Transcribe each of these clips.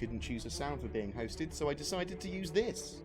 couldn't choose a sound for being hosted, so I decided to use this.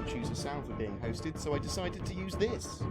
Choose a sound for being hosted, so I decided to use this.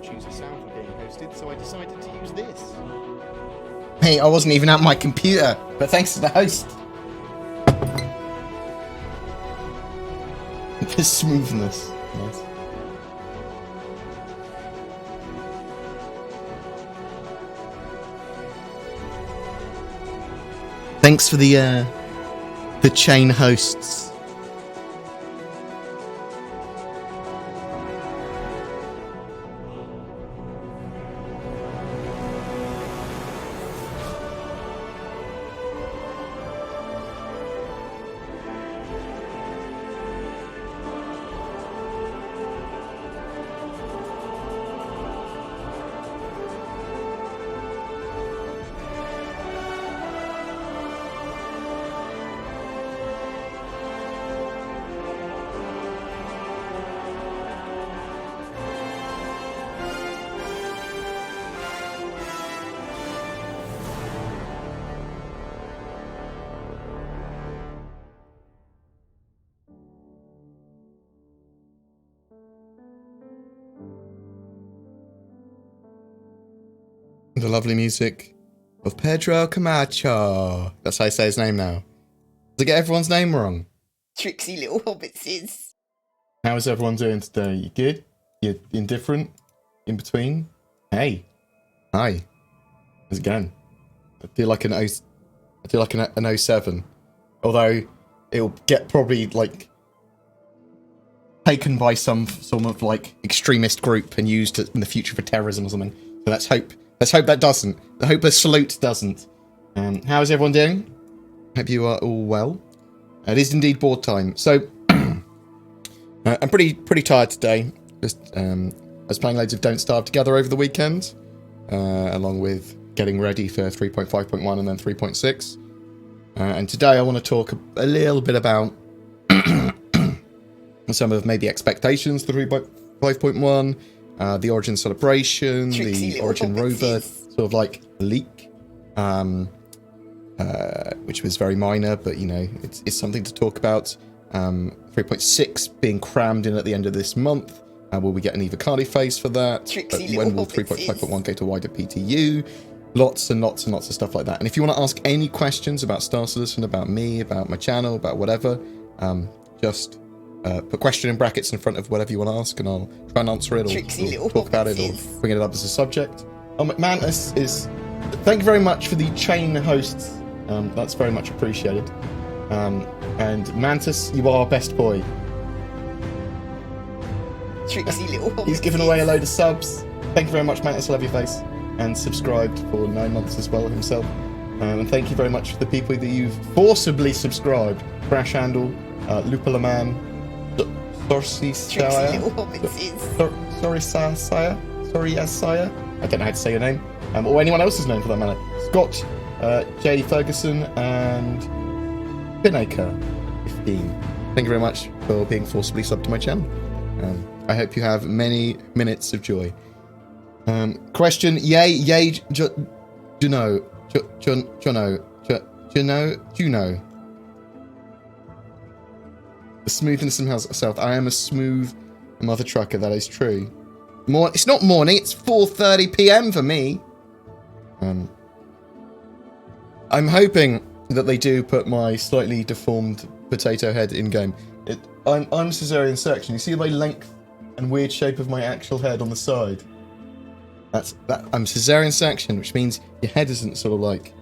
Choose a sound for being hosted, so I decided to use this. Hey, I wasn't even at my computer, but thanks to the host. The smoothness. Nice. Thanks for the chain hosts. The lovely music of Pedro Camacho. That's how I say his name now. Did I get everyone's name wrong? Tricksy little hobbitses. How is everyone doing today? You good? You indifferent? In between? Hey. Hi. How's it going? I do like an 07. Although it'll get probably like taken by some sort of like extremist group and used in the future for terrorism or something. So let's hope that doesn't. I hope the salute doesn't. How is everyone doing? Hope you are all well. It is indeed board time. So I'm pretty tired today. Just I was playing loads of Don't Starve Together over the weekend, along with getting ready for 3.5.1 and then 3.6. And today I want to talk a little bit about some of maybe expectations for 3.5.1. The Origin celebration, the Origin rover sort of like leak, which was very minor, but you know, it's something to talk about. 3.6 being crammed in at the end of this month. Will we get an Evocati face for that? When will 3.5.1 go to wider PTU? Lots and lots and lots of stuff like that. And if you want to ask any questions about Star Citizen, about me, about my channel, about whatever, just put question in brackets in front of whatever you want to ask, and I'll try and answer it, or talk about it, or bring it up as a subject. Mantis is... Thank you very much for the chain hosts. That's very much appreciated. And Mantis, you are our best boy. Tricksy little He's given away a load of subs. Thank you very much, Mantis. I love your face. And subscribed for 9 months as well himself. And thank you very much for the people that you've forcibly subscribed. Crash Handle, Lupulaman, Sorry Saya. I don't know how to say your name. Or anyone else's name for that matter. Scott, J. Ferguson, and Pinnaker 15. Thank you very much for being forcibly subbed to my channel. I hope you have many minutes of joy. Question, yay, Juno. Juno. The smoothness and south. I am a smooth mother trucker. That is true. It's not morning. It's 4:30 p.m. for me. I'm hoping that they do put my slightly deformed potato head in game. I'm cesarean section. You see my length and weird shape of my actual head on the side. I'm cesarean section, which means your head isn't sort of like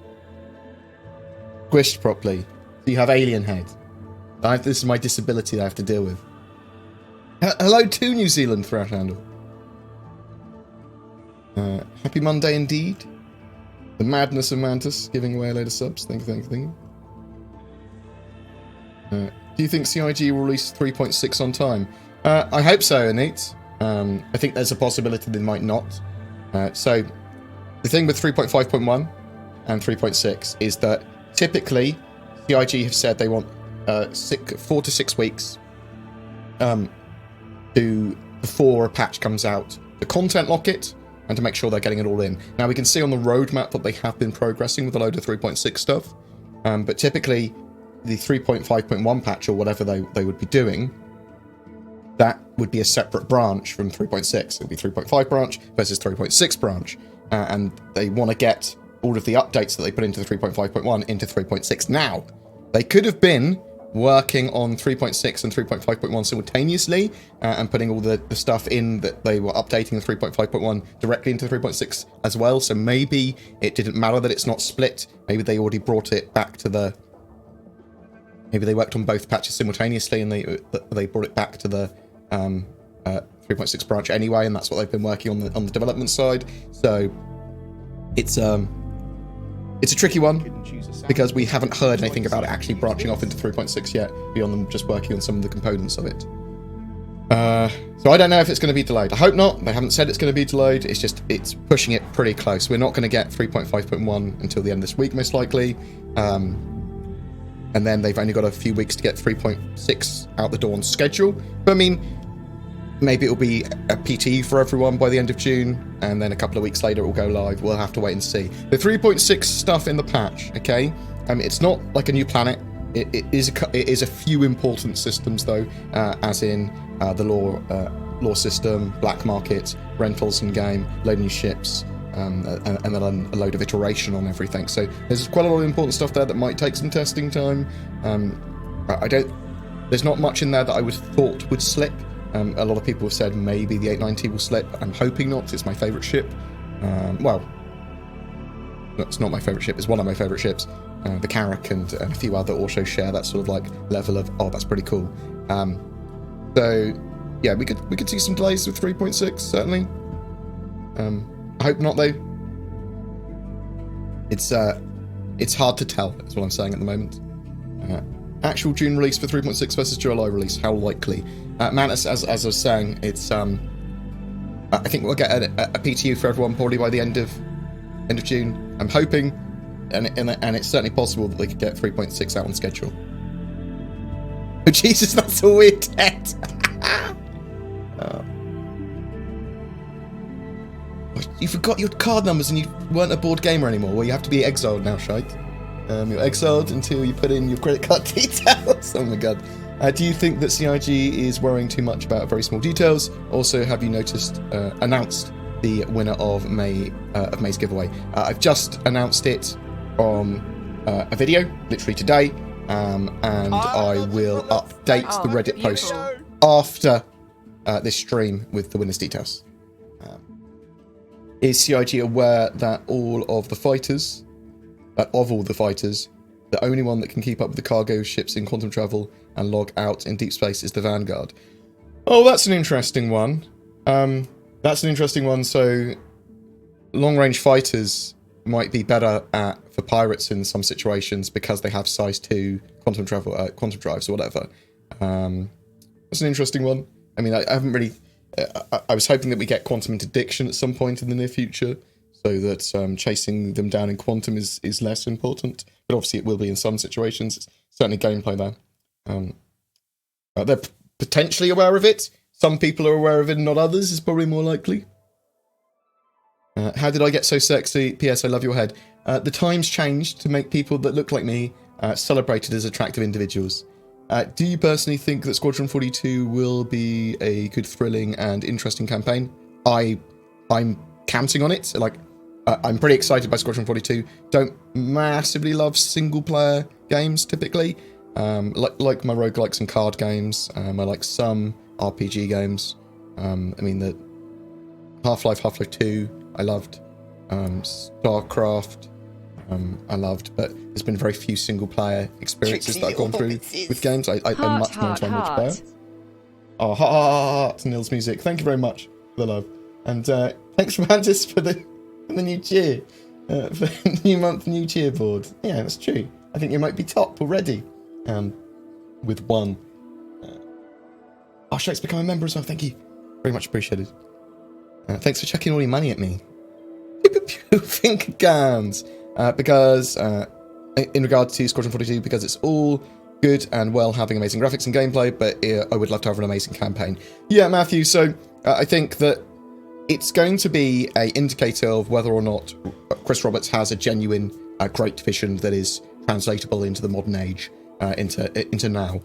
squished properly. So you have alien head. This is my disability that I have to deal with. Hello to New Zealand, Thrash Handle. Happy Monday indeed. The madness of Mantis giving away a load of subs. Thank you. Do you think CIG will release 3.6 on time? I hope so, Anit. I think there's a possibility they might not. So, the thing with 3.5.1 and 3.6 is that typically CIG have said they want 4 to 6 weeks before a patch comes out to content lock it and to make sure they're getting it all in. Now, we can see on the roadmap that they have been progressing with a load of 3.6 stuff, but typically the 3.5.1 patch or whatever they would be doing, that would be a separate branch from 3.6. It would be 3.5 branch versus 3.6 branch. And they want to get all of the updates that they put into 3.5.1 into 3.6 now. They could have been working on 3.6 and 3.5.1 simultaneously and putting all the stuff in that they were updating the 3.5.1 directly into 3.6 as well. So maybe it didn't matter that it's not split. Maybe they already brought it back to the... Maybe they worked on both patches simultaneously and they brought it back to the 3.6 branch anyway, and that's what they've been working on the development side. So it's a tricky one because we haven't heard anything about it actually branching off into 3.6 yet, beyond them just working on some of the components of it. So I don't know if it's going to be delayed. I hope not. They haven't said it's going to be delayed. It's pushing it pretty close. We're not going to get 3.5.1 until the end of this week, most likely. And then they've only got a few weeks to get 3.6 out the door on schedule. But I mean, maybe it'll be a PTE for everyone by the end of June, and then a couple of weeks later it will go live. We'll have to wait and see. The 3.6 stuff in the patch, okay? It's not like a new planet. It is a few important systems though, as in the law system, black market, rentals in game, load new ships. And then a load of iteration on everything. So there's quite a lot of important stuff there that might take some testing time. There's not much in there that I would thought would slip. A lot of people have said maybe the 890 will slip. I'm hoping not. It's my favourite ship. Well, it's not my favourite ship. It's one of my favourite ships. The Carrack and a few other also share that sort of like level of, oh, that's pretty cool. So yeah, we could see some delays with 3.6 certainly. I hope not though. It's hard to tell, is what I'm saying at the moment. Actual June release for 3.6 versus July release, how likely? Mantis, as I was saying, it's I think we'll get a PTU for everyone probably by the end of June. I'm hoping, and it's certainly possible that they could get 3.6 out on schedule. Oh Jesus, that's a weird text. You forgot your card numbers and you weren't a board gamer anymore. Well, you have to be exiled now, shite. You're exiled until you put in your credit card details. Oh my god. Do you think that CIG is worrying too much about very small details? Also, have you announced the winner of May's giveaway? I've just announced it on a video, literally today, and I will update the Reddit post after this stream with the winner's details. Is CIG aware that of all the fighters, the only one that can keep up with the cargo ships in quantum travel and log out in deep space is the Vanguard? Oh, that's an interesting one. So, long-range fighters might be better for pirates in some situations because they have size 2 quantum drives or whatever. That's an interesting one. I mean, I haven't really... I was hoping that we get quantum interdiction at some point in the near future, so that chasing them down in quantum is less important. But obviously it will be in some situations. It's certainly gameplay there. They're potentially aware of it. Some people are aware of it and not others is probably more likely. How did I get so sexy? P.S. I love your head. The times changed to make people that look like me celebrated as attractive individuals. Do you personally think that Squadron 42 will be a good, thrilling, and interesting campaign? I'm counting on it. Like, I'm pretty excited by Squadron 42. Don't massively love single-player games typically. Like my roguelikes and card games. I like some RPG games. I mean, the Half-Life 2, I loved. StarCraft, I loved, but there's been very few single-player experiences Tricksy that I've gone little through hobbitses. with games. I'm much more into multiplayer. Oh, heart, Nils Music. Thank you very much for the love, and thanks, Mantis, for the new cheer, for the new month, new cheer board. Yeah, that's true. I think you might be top already, with one. Shake's become a member as well. Thank you, very much appreciated. Thanks for chucking all your money at me. Think guns, because in regard to Squadron 42, because it's all good and well having amazing graphics and gameplay, but I would love to have an amazing campaign. Yeah, Matthew, so I think that it's going to be an indicator of whether or not Chris Roberts has a genuine great vision that is translatable into the modern age, into now.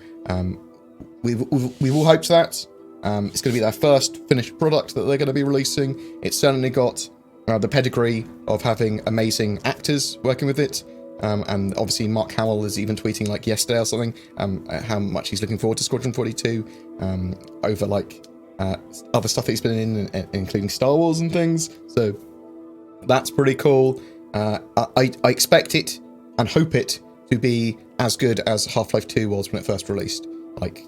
We all hoped that. It's going to be their first finished product that they're going to be releasing. It's certainly got the pedigree of having amazing actors working with it. And obviously Mark Hamill is even tweeting like yesterday or something how much he's looking forward to Squadron 42 over like other stuff that he's been in, including Star Wars and things. So that's pretty cool. I expect it and hope it to be as good as Half-Life 2 was when it first released. Like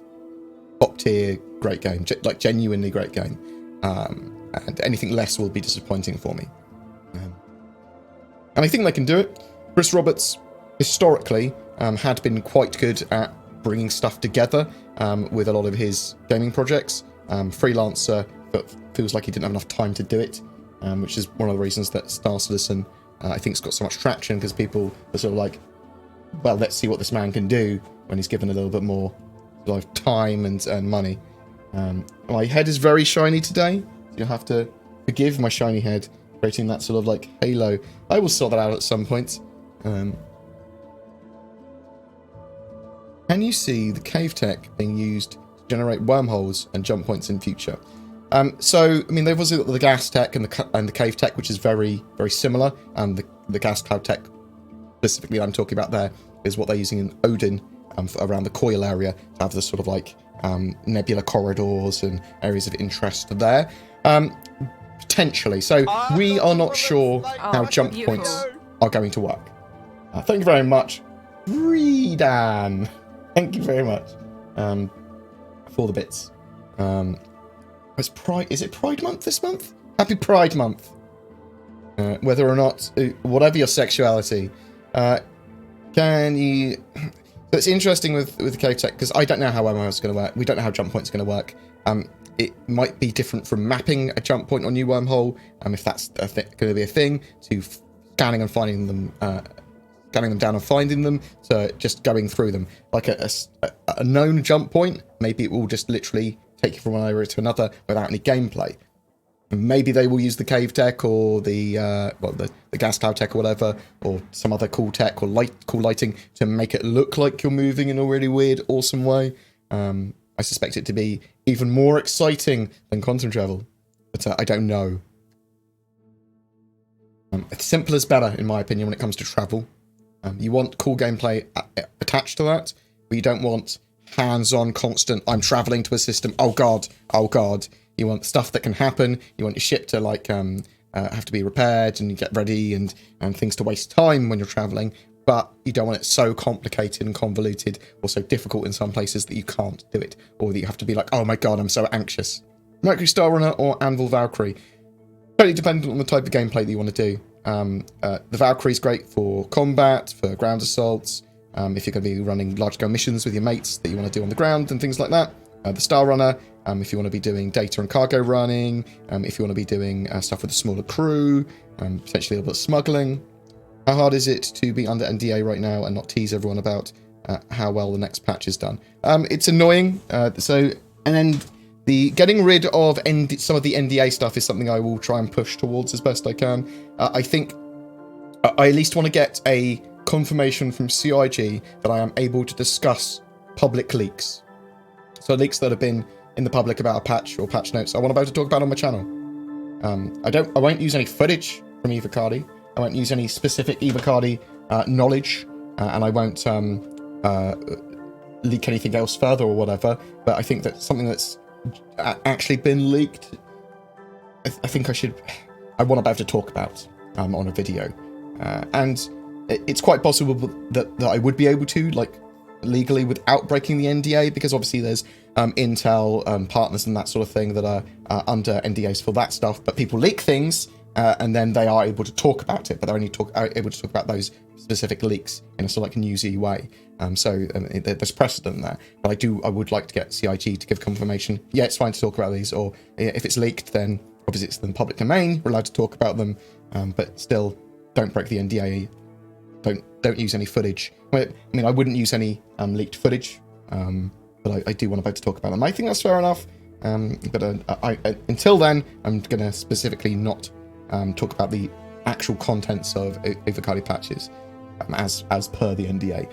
top tier, great game, like genuinely great game. And anything less will be disappointing for me. And I think they can do it. Chris Roberts, historically, had been quite good at bringing stuff together with a lot of his gaming projects. Freelancer, but feels like he didn't have enough time to do it, which is one of the reasons that Star Citizen, I think, has got so much traction, because people are sort of like, well, let's see what this man can do when he's given a little bit more sort of time and money. My head is very shiny today. You'll have to forgive my shiny head, creating that sort of like halo. I will sort that out at some point. Can you see the cave tech being used to generate wormholes and jump points in future? So, I mean, they've also got the gas tech and the cave tech, which is very, very similar. And the gas cloud tech, specifically I'm talking about there, is what they're using in Odin around the coil area to have the sort of like nebula corridors and areas of interest there. Potentially. So we are not sure how jump points are going to work. Thank you very much, Redan. Thank you very much for the bits. Is it Pride Month this month? Happy Pride Month. Whether or not, whatever your sexuality, can you... So it's interesting with the cave tech, because I don't know how MMO is going to work. We don't know how jump points are going to work. It might be different from mapping a jump point on your wormhole, if that's going to be a thing, to scanning and finding them, scanning them down and finding them, to just going through them. Like a known jump point, maybe it will just literally take you from one area to another without any gameplay. Maybe they will use the cave tech or the gas cloud tech or whatever, or some other cool tech or cool lighting to make it look like you're moving in a really weird, awesome way. I suspect it to be even more exciting than quantum travel, but I don't know. Simple is better, in my opinion, when it comes to travel. You want cool gameplay attached to that, but you don't want hands-on, constant, I'm traveling to a system, oh god. You want stuff that can happen. You want your ship to like have to be repaired and you get ready and things to waste time when you're traveling, but you don't want it so complicated and convoluted or so difficult in some places that you can't do it, or that you have to be like, oh my god, I'm so anxious. Mercury Star Runner or Anvil Valkyrie? Totally dependent on the type of gameplay that you want to do. The Valkyrie's great for combat, for ground assaults, if you're going to be running large-scale missions with your mates that you want to do on the ground and things like that. The Star Runner, if you want to be doing data and cargo running, if you want to be doing stuff with a smaller crew, potentially a little bit of smuggling. How hard is it to be under NDA right now and not tease everyone about how well the next patch is done? It's annoying. And then the getting rid of some of the NDA stuff is something I will try and push towards as best I can. I think I at least want to get a confirmation from CIG that I am able to discuss public leaks. So leaks that have been in the public about a patch or patch notes I want to talk about on my channel. I won't use any footage from Evacardi. I won't use any specific Evacardi knowledge, and I won't leak anything else further or whatever. But I think that something that's actually been leaked, I think I want to be able to talk about on a video, and it's quite possible that I would be able to, like, legally without breaking the NDA, because obviously there's Intel partners and that sort of thing that are under NDAs for that stuff, but people leak things and then they are able to talk about it, but they're only able to talk about those specific leaks in a sort of like newsy way. So there's precedent there, but I would like to get CIG to give confirmation. Yeah, it's fine to talk about these, or if it's leaked, then obviously it's in the public domain. We're allowed to talk about them, but still, don't break the NDA. Don't use any footage. I mean, I wouldn't use any leaked footage, but I do want to be able to talk about them. I think that's fair enough. But until then, I'm going to specifically not talk about the actual contents of Evacardi patches as per the NDA.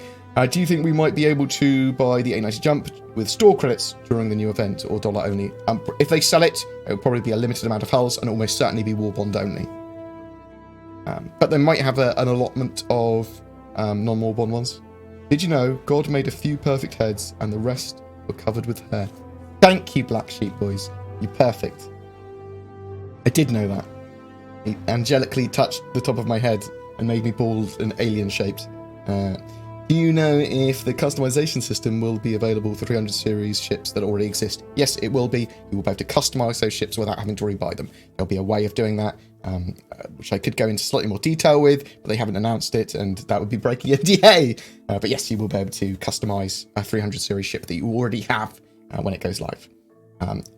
Do you think we might be able to buy the 890 jump with store credits during the new event, or dollar only? If they sell it, it will probably be a limited amount of hulls and almost certainly be war bond only. But they might have an allotment of non-war bond ones. Did you know God made a few perfect heads and the rest were covered with hair? Thank you, Black Sheep Boys. You're perfect. I did know that. He angelically touched the top of my head and made me bald and alien-shaped. Do you know if the customization system will be available for 300 series ships that already exist? Yes, it will be. You will be able to customize those ships without having to rebuy them. There'll be a way of doing that, which I could go into slightly more detail with, but they haven't announced it, and that would be breaking NDA. But yes, you will be able to customize a 300 series ship that you already have when it goes live.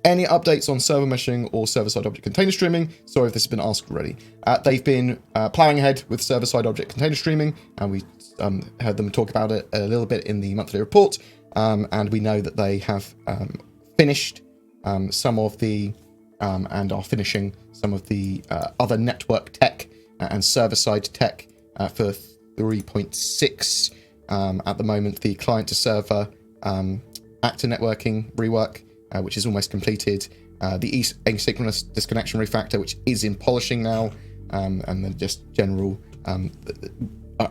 Any updates on server meshing or server-side object container streaming? Sorry if this has been asked already. They've been plowing ahead with server-side object container streaming, and we heard them talk about it a little bit in the monthly report, and we know that they have finished some of the and are finishing some of the other network tech and server-side tech for 3.6. At the moment, the client-to-server actor networking rework, which is almost completed, the asynchronous disconnection refactor, which is in polishing now, and then just general.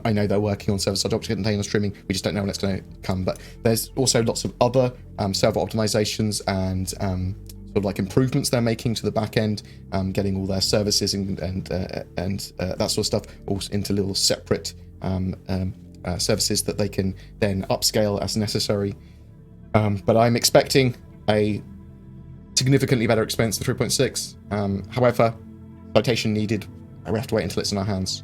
I know they're working on server-side object container streaming. We just don't know when it's going to come. But there's also lots of other server optimizations and sort of like improvements they're making to the back end, getting all their services and that sort of stuff all into little separate services that they can then upscale as necessary. But I'm expecting a significantly better experience than 3.6. However, citation needed. We have to wait until it's in our hands.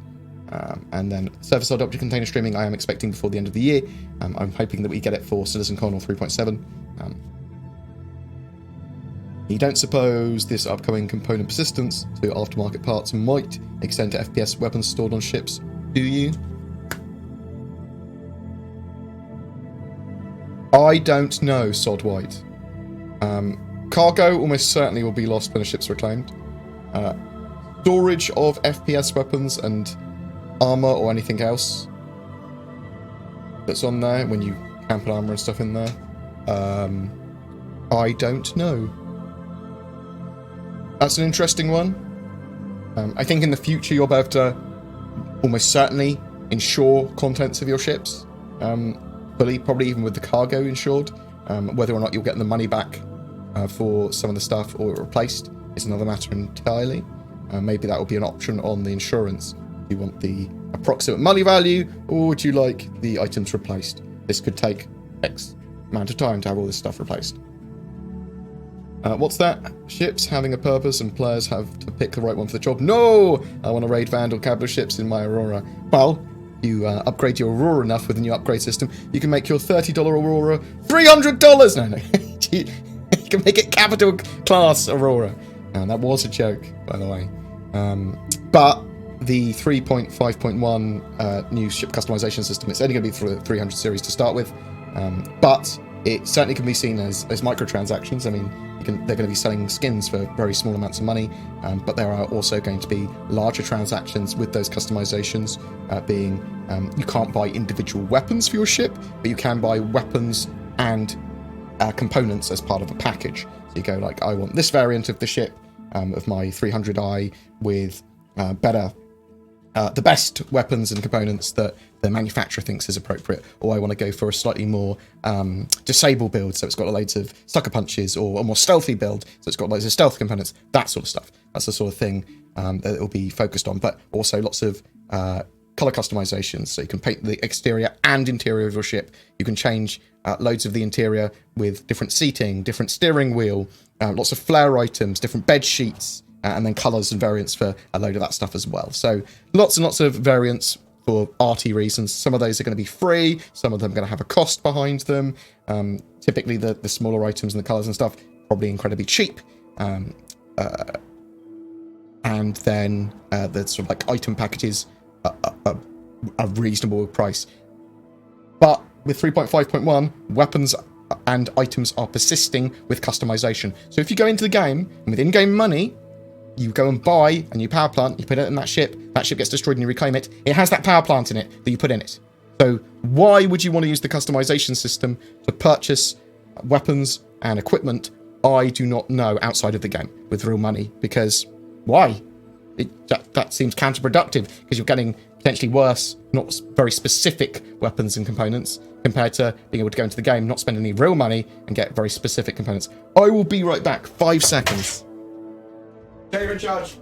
And then server-side object container streaming, I am expecting before the end of the year. I'm hoping that we get it for CitizenCon or 3.7. You don't suppose this upcoming component persistence to aftermarket parts might extend to FPS weapons stored on ships, do you? I don't know, Sod White. Cargo almost certainly will be lost when a ship's reclaimed. Storage of FPS weapons and armor or anything else that's on there when you camp an armor and stuff in there, I don't know. That's an interesting one. I think in the future you'll be able to almost certainly insure contents of your ships fully, probably even with the cargo insured. Whether or not you'll get the money back for some of the stuff or replaced is another matter entirely. Maybe that will be an option on the insurance. Do you want the approximate money value, or would you like the items replaced? This could take X amount of time to have all this stuff replaced. What's that? Ships having a purpose and players have to pick the right one for the job. No! I want to raid Vandal capital ships in my Aurora. Well, you upgrade your Aurora enough with the new upgrade system, you can make your $30 Aurora $300! No. You can make it capital class Aurora. That was a joke, by the way. But the 3.5.1 new ship customization system, it's only going to be for the 300 series to start with. But it certainly can be seen as microtransactions. I mean, they're going to be selling skins for very small amounts of money, but there are also going to be larger transactions with those customizations, being you can't buy individual weapons for your ship, but you can buy weapons and components as part of a package. So you go like, I want this variant of the ship, of my 300i with the best weapons and components that the manufacturer thinks is appropriate, or I want to go for a slightly more disable build, so it's got loads of sucker punches, or a more stealthy build, so it's got loads of stealth components, that sort of stuff. That's the sort of thing that it will be focused on, but also lots of color customizations, so you can paint the exterior and interior of your ship. You can change loads of the interior with different seating, different steering wheel, lots of flare items, different bed sheets, and then colors and variants for a load of that stuff as well. So lots and lots of variants for arty reasons. Some of those are going to be free, some of them are going to have a cost behind them. Typically the smaller items and the colors and stuff, probably incredibly cheap. And then the sort of like item packages a reasonable price. But with 3.5.1, weapons and items are persisting with customization. So if you go into the game, and with in-game money, you go and buy a new power plant, you put it in that ship gets destroyed and you reclaim it, it has that power plant in it that you put in it. So why would you want to use the customization system to purchase weapons and equipment? I do not know outside of the game with real money, because why? That seems counterproductive, because you're getting potentially worse, not very specific weapons and components, compared to being able to go into the game, not spend any real money, and get very specific components. I will be right back. 5 seconds. Okay, you're in charge.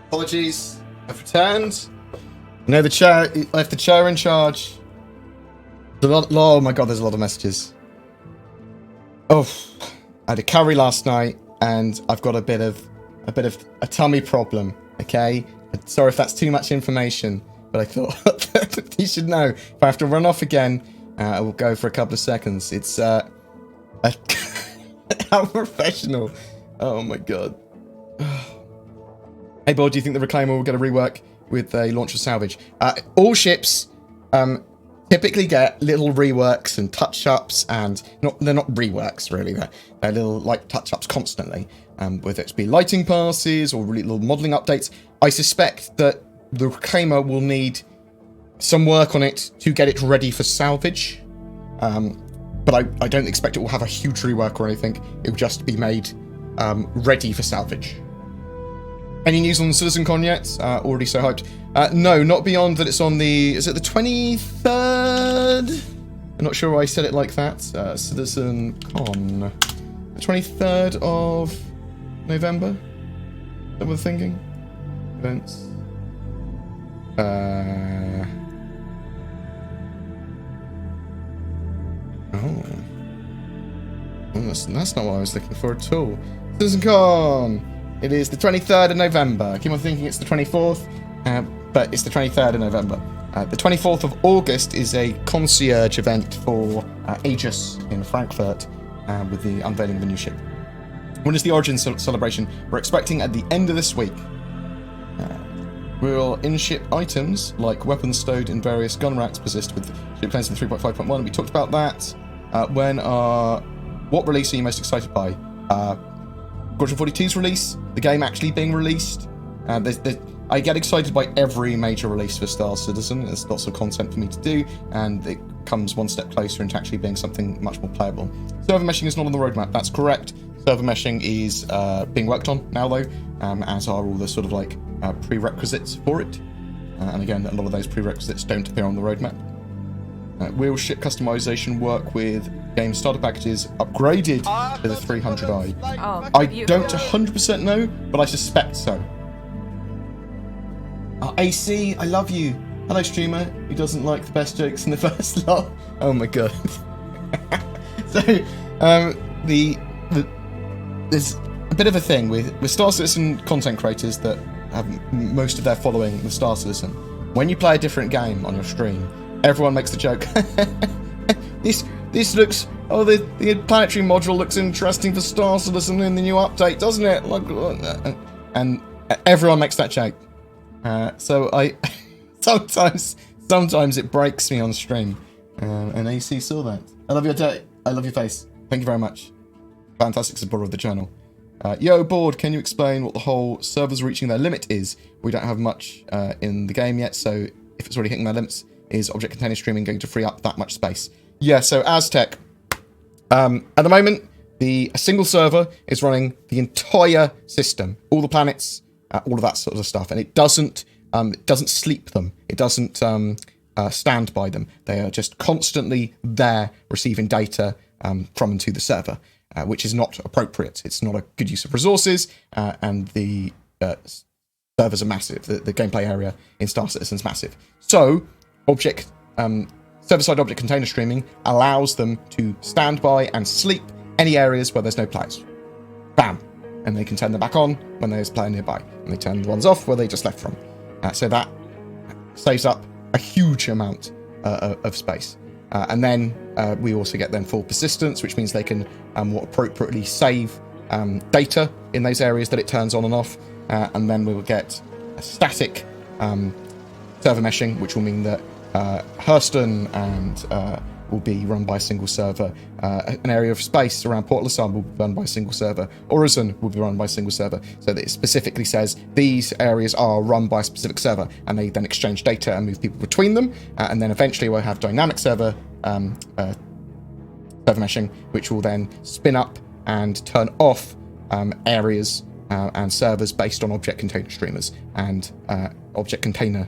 Apologies, I've returned. No, the chair, I left the chair in charge. Oh my god, there's a lot of messages. Oh, I had a curry last night, and I've got a bit of a tummy problem. Okay, sorry if that's too much information, but I thought you should know. If I have to run off again, I will go for a couple of seconds. It's how professional. Oh my god. Hey, Board, do you think the Reclaimer will get a rework with a launcher salvage? All ships typically get little reworks and touch-ups, and they're not reworks, really. They're little like touch-ups constantly, whether it be lighting passes or really little modelling updates. I suspect that the Reclaimer will need some work on it to get it ready for salvage, but I don't expect it will have a huge rework or anything. It will just be made ready for salvage. Any news on CitizenCon yet? Already so hyped. No, not beyond that it's on the... Is it the 23rd? I'm not sure why I said it like that. CitizenCon. The 23rd of November? Is that what we're thinking? Events. That's not what I was looking for at all. CitizenCon! It is the 23rd of November. I keep on thinking it's the 24th, but it's the 23rd of November. The 24th of August is a concierge event for Aegis in Frankfurt with the unveiling of a new ship. When is the Origin celebration? We're expecting at the end of this week. We'll in-ship items like weapons stowed in various gun racks persist with ship planes in 3.5.1. We talked about that. What release are you most excited by? Squadron 42's release, the game actually being released. I get excited by every major release for Star Citizen. There's lots of content for me to do, and it comes one step closer into actually being something much more playable. Server meshing is not on the roadmap. That's correct. Server meshing is being worked on now, though, as are all the sort of like prerequisites for it. And again, a lot of those prerequisites don't appear on the roadmap. Will ship customization work with game starter packages upgraded to the 300i? I don't 100% know, but I suspect so. AC, I love you. Hello, streamer who doesn't like the best jokes in the first lot. Oh my god. So, there's a bit of a thing with Star Citizen content creators that have most of their following with Star Citizen. When you play a different game on your stream, everyone makes the joke. This looks... Oh, the planetary module looks interesting for Star Citizen in the new update, doesn't it? And everyone makes that joke. So I... Sometimes it breaks me on stream. And AC saw that. I love your day. I love your face. Thank you very much. Fantastic supporter of the channel. Yo, Bored, can you explain what the whole servers reaching their limit is? We don't have much in the game yet, so if it's already hitting their limits, is object container streaming going to free up that much space? Yeah, so Aztec, at the moment, a single server is running the entire system, all the planets, all of that sort of stuff, and it doesn't sleep them. It doesn't stand by them. They are just constantly there receiving data from and to the server, which is not appropriate. It's not a good use of resources, and the servers are massive. The gameplay area in Star Citizen is massive. So, server-side object container streaming allows them to stand by and sleep any areas where there's no players. Bam! And they can turn them back on when there's a player nearby. And they turn the ones off where they just left from. So that saves up a huge amount of space. And then we also get then full persistence, which means they can more appropriately save data in those areas that it turns on and off. And then we will get a static server meshing, which will mean that Hurston and will be run by a single server. An area of space around Port Lasam will be run by a single server. Orizon will be run by a single server. So that it specifically says these areas are run by a specific server, and they then exchange data and move people between them. And then eventually we'll have dynamic server meshing, which will then spin up and turn off areas and servers based on object container streamers and object containers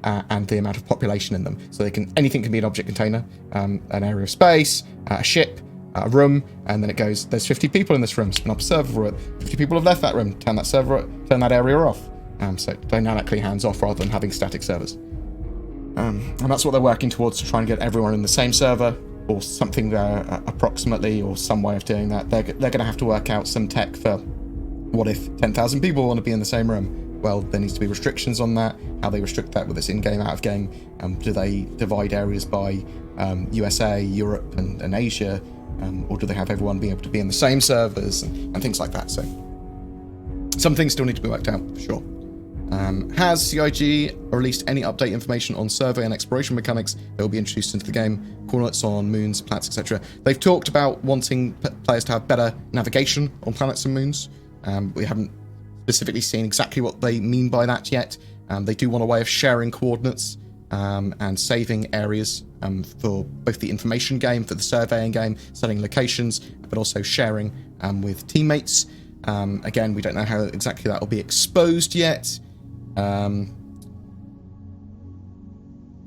and the amount of population in them. So anything can be an object container, an area of space, a ship, a room, and then it goes, there's 50 people in this room, spin up a server for it. 50 people have left that room, turn that area off. So dynamically hands off rather than having static servers. And that's what they're working towards, to try and get everyone in the same server, or something approximately, or some way of doing that. They're going to have to work out some tech for what if 10,000 people want to be in the same room. Well, there needs to be restrictions on that. How they restrict that, with this in-game, out-of-game. Do they divide areas by USA, Europe, and Asia? Or do they have everyone being able to be in the same servers and things like that? So some things still need to be worked out, for sure. Has CIG released any update information on survey and exploration mechanics that will be introduced into the game? Coordinates on moons, planets, etc. They've talked about wanting players to have better navigation on planets and moons. We haven't specifically seen exactly what they mean by that yet. They do want a way of sharing coordinates and saving areas for both the information game, for the surveying game, setting locations, but also sharing with teammates. Again, we don't know how exactly that will be exposed yet. Trying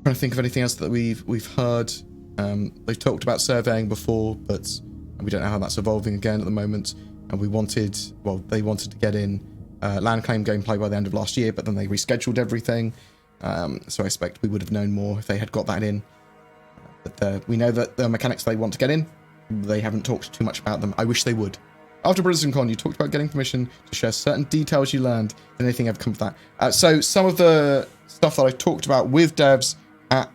to think of anything else that we've heard. They've talked about surveying before, but we don't know how that's evolving again at the moment. And they wanted to get in land claim gameplay by the end of last year, but then they rescheduled everything. So I expect we would have known more if they had got that in. But we know that the mechanics they want to get in, they haven't talked too much about them. I wish they would. After BritisonCon, you talked about getting permission to share certain details you learned. Did anything ever come of that? So some of the stuff that I talked about with devs at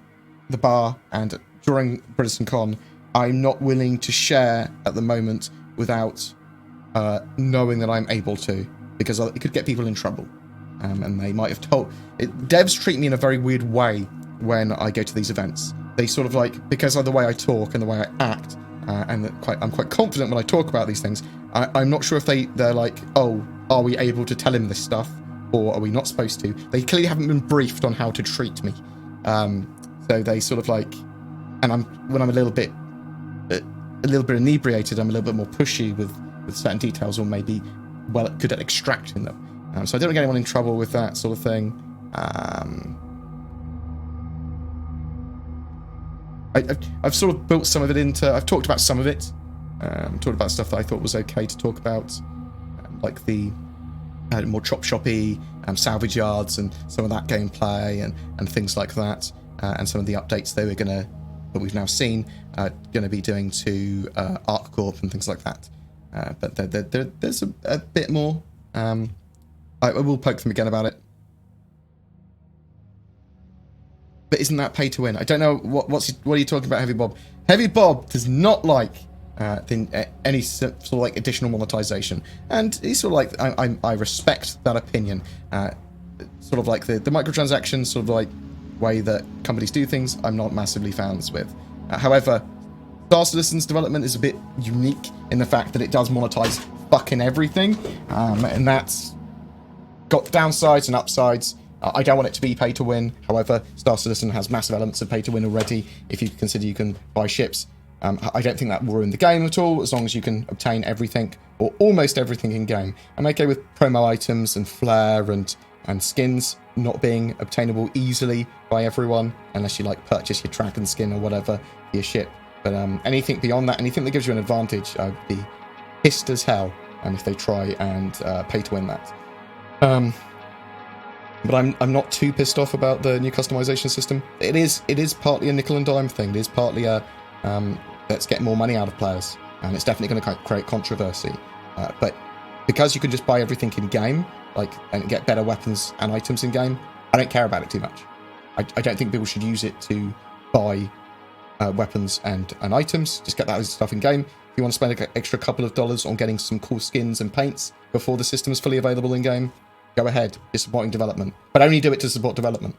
the bar and during BritisonCon, I'm not willing to share at the moment without knowing that I'm able to, because it could get people in trouble. And they might have told... devs treat me in a very weird way when I go to these events. They sort of like, because of the way I talk and the way I act, and I'm quite confident when I talk about these things, I'm not sure if they're like, oh, are we able to tell him this stuff, or are we not supposed to? They clearly haven't been briefed on how to treat me. So they sort of like... And when I'm a little bit inebriated, I'm a little bit more pushy with certain details, or maybe good at extracting them. So I don't get anyone in trouble with that sort of thing. I've sort of built some of it into... I've talked about some of it. Talked about stuff that I thought was okay to talk about, like the more chop-shoppy salvage yards and some of that gameplay and things like that, and some of the updates that we've now seen going to be doing to ArcCorp and things like that. But there's a bit more. I will poke them again about it. But isn't that pay to win? I don't know what are you talking about, Heavy Bob? Heavy Bob does not like any sort of like additional monetization, and he's sort of like I respect that opinion. Sort of like the microtransactions, sort of like way that companies do things, I'm not massively fans with. However, Star Citizen's development is a bit unique in the fact that it does monetize fucking everything, and that's got downsides and upsides. I don't want it to be pay to win. However, Star Citizen has massive elements of pay to win already. If you consider you can buy ships, I don't think that will ruin the game at all, as long as you can obtain everything or almost everything in game. I'm okay with promo items and flair and skins not being obtainable easily by everyone, unless you like purchase your dragon skin or whatever for your ship. But anything beyond that, anything that gives you an advantage, I'd be pissed as hell if they try and pay to win that. But I'm not too pissed off about the new customization system. It is partly a nickel and dime thing. It is partly a let's get more money out of players, and it's definitely going to create controversy. But because you can just buy everything in game, and get better weapons and items in game, I don't care about it too much. I don't think people should use it to buy weapons and items. Just get that stuff in game. If you want to spend an extra couple of dollars on getting some cool skins and paints before the system is fully available in game, go ahead. You're supporting development, but only do it to support development.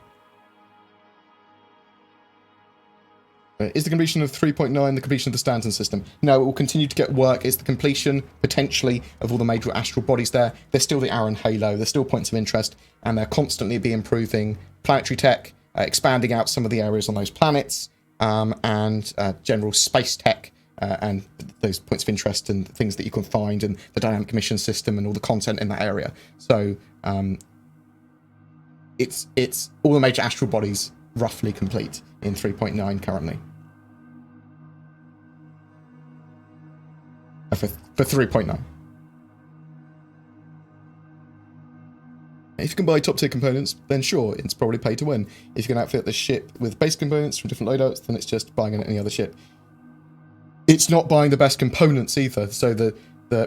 Is the completion of 3.9 the completion of the Stanton system? No, it will continue to get work. It's the completion, potentially, of all the major astral bodies there. There's still the Aaron Halo. There's still points of interest, and they'll constantly be improving planetary tech, expanding out some of the areas on those planets, and general space tech, and those points of interest and things that you can find, and the dynamic mission system and all the content in that area. So it's all the major astral bodies roughly complete in 3.9 currently. For 3.9. If you can buy top tier components, then sure, it's probably pay to win. If you can outfit the ship with base components from different loadouts, then it's just buying any other ship. It's not buying the best components either. So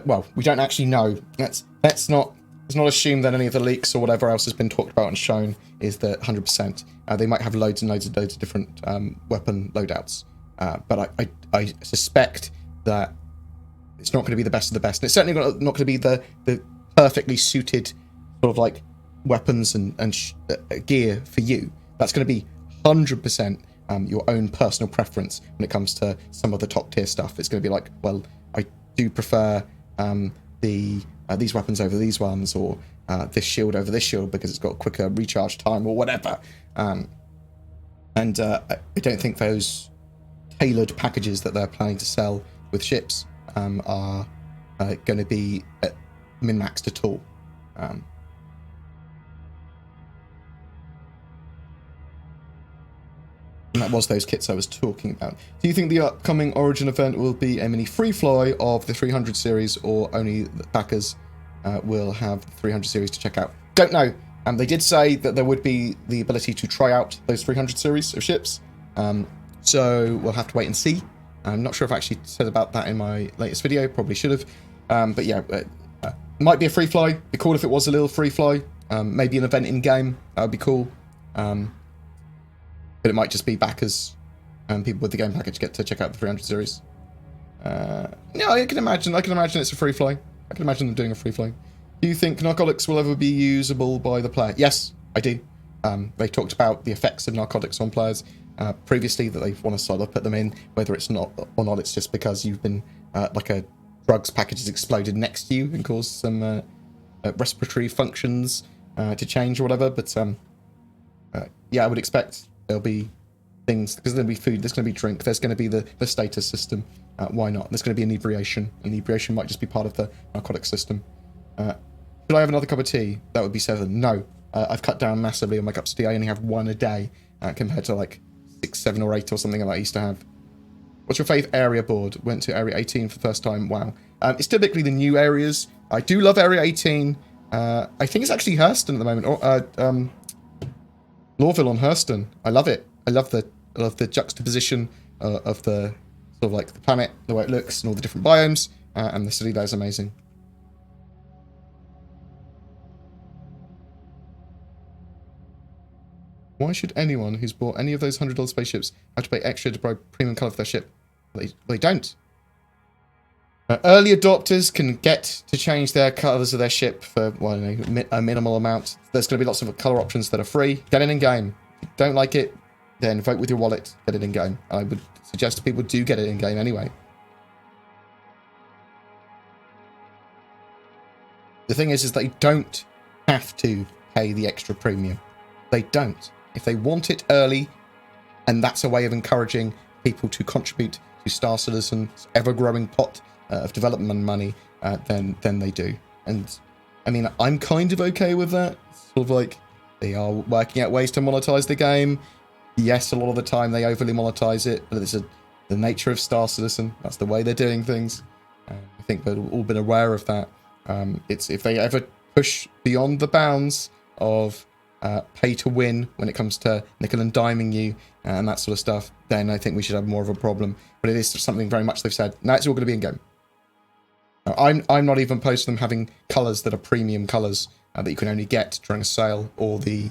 well, we don't actually know. Let's not assume that any of the leaks or whatever else has been talked about and shown is the 100%. They might have loads and loads of different weapon loadouts. But I suspect that it's not going to be the best of the best. And it's certainly not going to be the perfectly suited sort of like weapons and gear for you. That's going to be 100% your own personal preference when it comes to some of the top tier stuff. It's going to be like, well, I do prefer these weapons over these ones, or this shield over this shield because it's got quicker recharge time or whatever. And I don't think those tailored packages that they're planning to sell with ships are going to be min-maxed at all. And that was those kits I was talking about. Do you think the upcoming Origin event will be a mini free fly of the 300 series, or only the backers will have the 300 series to check out? Don't know. They did say that there would be the ability to try out those 300 series of ships. So we'll have to wait and see. I'm not sure if I actually said about that in my latest video. Probably should have. But yeah, might be a free fly. Be cool if it was a little free fly. Maybe an event in game. That would be cool. But it might just be backers and people with the game package get to check out the 300 series. No, I can imagine it's a free fly. I can imagine them doing a free fly. Do you think narcotics will ever be usable by the player? Yes, I do. They talked about the effects of narcotics on players previously, that they want to sort of put them in, whether it's not or not. It's just because you've been like a drugs package has exploded next to you and caused some respiratory functions to change or whatever. But yeah, I would expect there'll be things, because there'll be food, there's going to be drink, there's going to be the status system. Why not? There's going to be inebriation. Inebriation might just be part of the narcotic system. Should I have another cup of tea? That would be 7. No. I've cut down massively on my cups of tea. I only have 1 a day compared to like 6, 7 or 8 or something that I used to have. What's your fave area board? Went to Area 18 for the first time. Wow. It's typically the new areas. I do love Area 18. I think it's actually Hurston at the moment. Or Lawville on Hurston. I love it. I love the juxtaposition of the sort of like the planet, the way it looks, and all the different biomes. And the city there is amazing. Why should anyone who's bought any of those $100 spaceships have to pay extra to buy premium colour for their ship? They don't. Early adopters can get to change their colours of their ship for, well, I don't know, a minimal amount. There's going to be lots of colour options that are free. Get it in game. If you don't like it, then vote with your wallet. Get it in game. I would suggest people do get it in game anyway. The thing is they don't have to pay the extra premium. They don't. If they want it early, and that's a way of encouraging people to contribute to Star Citizen's ever-growing pot of development money, then they do. And I mean, I'm kind of okay with that. Sort of like, they are working out ways to monetize the game. Yes, a lot of the time they overly monetize it, but it's the nature of Star Citizen. That's the way they're doing things. I think we've all been aware of that. It's if they ever push beyond the bounds of pay to win when it comes to nickel and diming you and that sort of stuff, then I think we should have more of a problem. But it is something very much they've said, no, it's all going to be in game. Now, I'm not even opposed to them having colours that are premium colours that you can only get during a sale, or the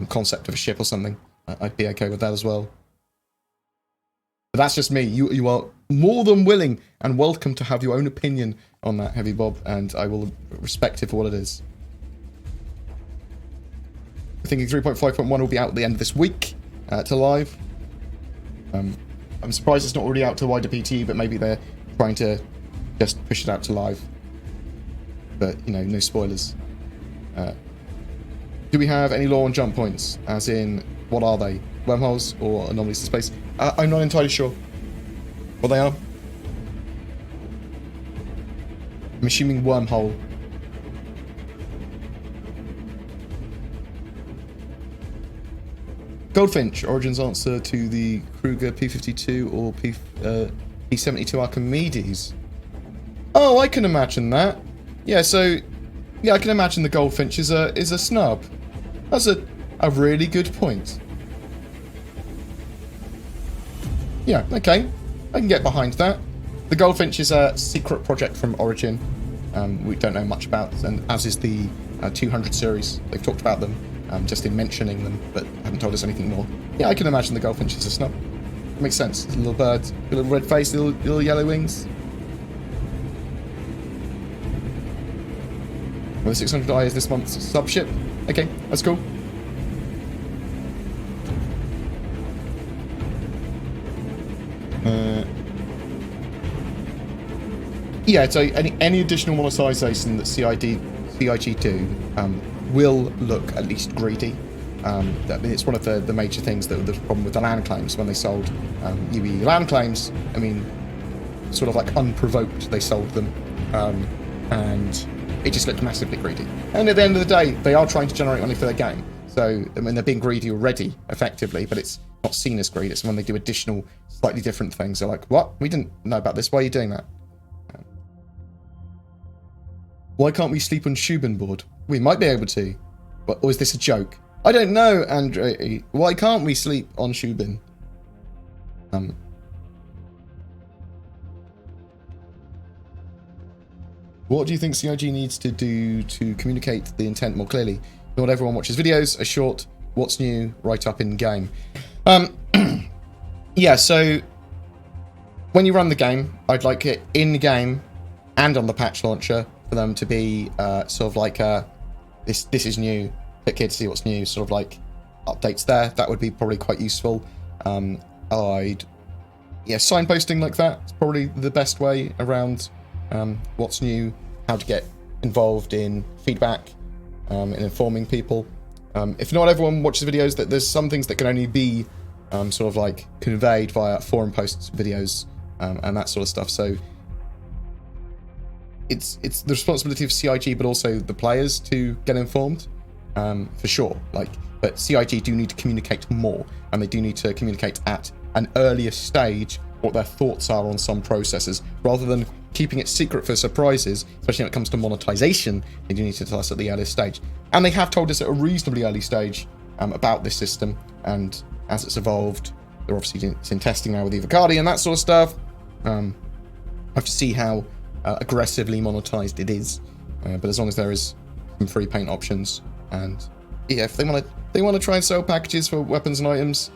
concept of a ship or something. I'd be okay with that as well. But that's just me. You are more than willing and welcome to have your own opinion on that, Heavy Bob, and I will respect it for what it is. I'm thinking 3.5.1 will be out at the end of this week to live. I'm surprised it's not already out to wider PTE, but maybe they're trying to just push it out to live. But, you know, no spoilers. Do we have any law on jump points? As in, what are they? Wormholes or anomalies in space? I'm not entirely sure what they are. I'm assuming wormhole. Goldfinch, Origin's answer to the Kruger P-52 or P-72 Archimedes. Oh, I can imagine that. Yeah, so yeah, I can imagine the Goldfinch is a snub. That's a really good point. Yeah, okay. I can get behind that. The Goldfinch is a secret project from Origin. We don't know much about, and as is the 200 series. They've talked about them, just in mentioning them, but haven't told us anything more. Yeah, I can imagine the Goldfinch is a snub. It makes sense. It's a little bird, a little red face, little yellow wings. Well, the 600i is this month's sub-ship. Okay, that's cool. Yeah, so any additional monetization that CIG do will look at least greedy. I mean, it's one of the major things that was the problem with the land claims when they sold UE land claims. I mean, sort of like unprovoked, they sold them, and it just looked massively greedy. And at the end of the day, they are trying to generate money for their game. So, I mean, they're being greedy already, effectively, but it's not seen as greed. It's when they do additional, slightly different things. They're like, what? We didn't know about this. Why are you doing that? Why can't we sleep on Shubin board? We might be able to. But, or is this a joke? I don't know, Andre. Why can't we sleep on Shubin? What do you think CIG needs to do to communicate the intent more clearly? Not everyone watches videos. A short, what's new, write up in game. Yeah, so when you run the game, I'd like it in game and on the patch launcher for them to be sort of like this is new. Click here to see what's new. Sort of like updates there. That would be probably quite useful. Signposting like that is probably the best way around what's new, how to get involved in feedback, and informing people. If not everyone watches videos, that there's some things that can only be sort of like conveyed via forum posts, videos, and that sort of stuff. So it's the responsibility of CIG, but also the players to get informed, for sure. But CIG do need to communicate more, and they do need to communicate at an earlier stage what their thoughts are on some processes, rather than keeping it secret for surprises, especially when it comes to monetization. They do need to tell us at the earliest stage. And they have told us at a reasonably early stage about this system, and as it's evolved, they're obviously in testing now with Evocati and that sort of stuff. I have to see how aggressively monetized it is, but as long as there is some free paint options, and yeah, if they want to try and sell packages for weapons and items,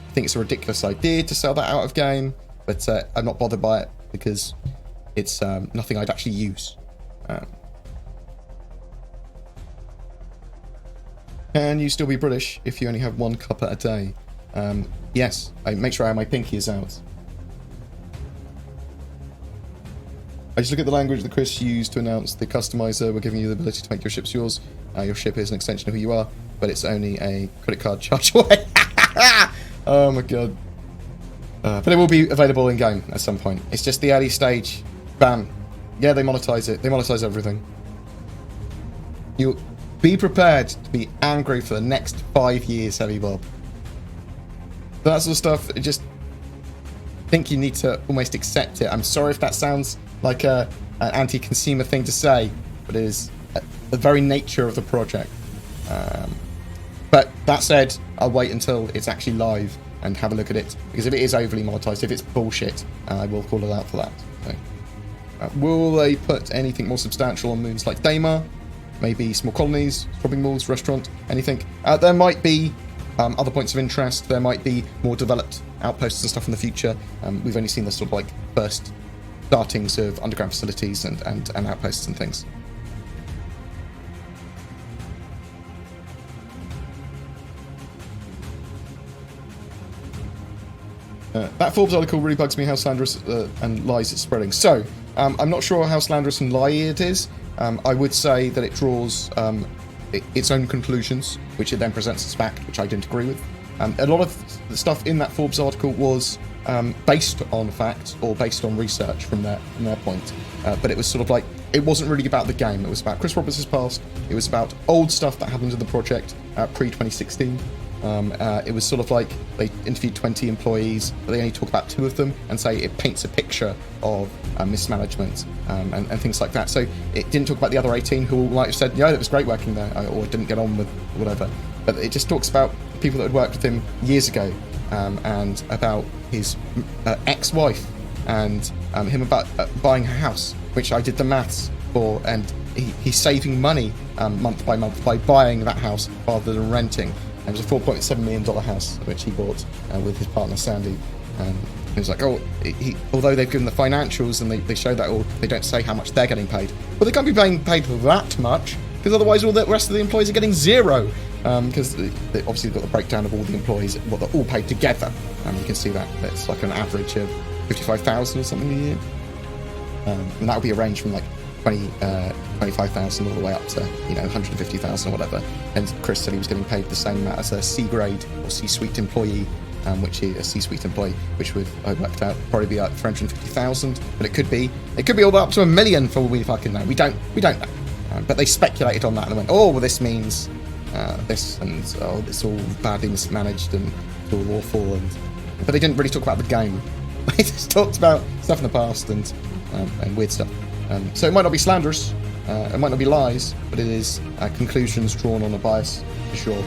I think it's a ridiculous idea to sell that out of game, but I'm not bothered by it because it's nothing I'd actually use. Can you still be British if you only have one cuppa a day? Yes, I make sure I have my pinkies out. I just look at the language that Chris used to announce the customizer. We're giving you the ability to make your ships yours. Your ship is an extension of who you are, but it's only a credit card charge away. Oh my god. But it will be available in game at some point. It's just the early stage. Bam. Yeah, they monetize it. They monetize everything. You be prepared to be angry for the next 5 years, Heavy Bob. That sort of stuff, I just think you need to almost accept it. I'm sorry if that sounds like an anti-consumer thing to say, but it is the very nature of the project. But that said, I'll wait until it's actually live and have a look at it, because if it is overly monetized, if it's bullshit, I will call it out for that. So, will they put anything more substantial on moons like Daymar? Maybe small colonies, shopping malls, restaurant, anything? There might be other points of interest. There might be more developed outposts and stuff in the future. We've only seen the sort of like first startings of underground facilities and outposts and things. That Forbes article really bugs me how slanderous and lies it's spreading. So, I'm not sure how slanderous and lie it is. I would say that it draws its own conclusions, which it then presents as fact, which I didn't agree with. A lot of the stuff in that Forbes article was based on fact or based on research from their point. But it was sort of like, it wasn't really about the game. It was about Chris Roberts' past. It was about old stuff that happened in the project pre-2016. It was sort of like they interviewed 20 employees, but they only talk about 2 of them and say it paints a picture of mismanagement and things like that. So it didn't talk about the other 18 who might have said, yeah, it was great working there, or didn't get on with whatever. But it just talks about people that had worked with him years ago, and about his ex-wife, and him about buying a house, which I did the maths for, and he's saving money month by month by buying that house rather than renting. It was a $4.7 million house which he bought with his partner Sandy. He was like, oh, although they've given the financials and they show that, or they don't say how much they're getting paid. Well, they can't be being paid that much, because otherwise all the rest of the employees are getting zero. Because they obviously got the breakdown of all the employees, what they're all paid together. You can see that it's like an average of $55,000 or something a year. And that would be a range from like 25,000 all the way up to 150,000 or whatever. And Chris said he was getting paid the same amount as a C grade or C-suite employee, which is a C-suite employee, which would, I worked out, probably be like 350,000. But it could be all the way up to $1 million for all we fucking know. We don't know. But they speculated on that and they went, oh, well, this means this, and oh, it's all badly mismanaged and it's all awful. But they didn't really talk about the game. They just talked about stuff in the past and weird stuff. So it might not be slanderous, it might not be lies, but it is conclusions drawn on a bias, for sure.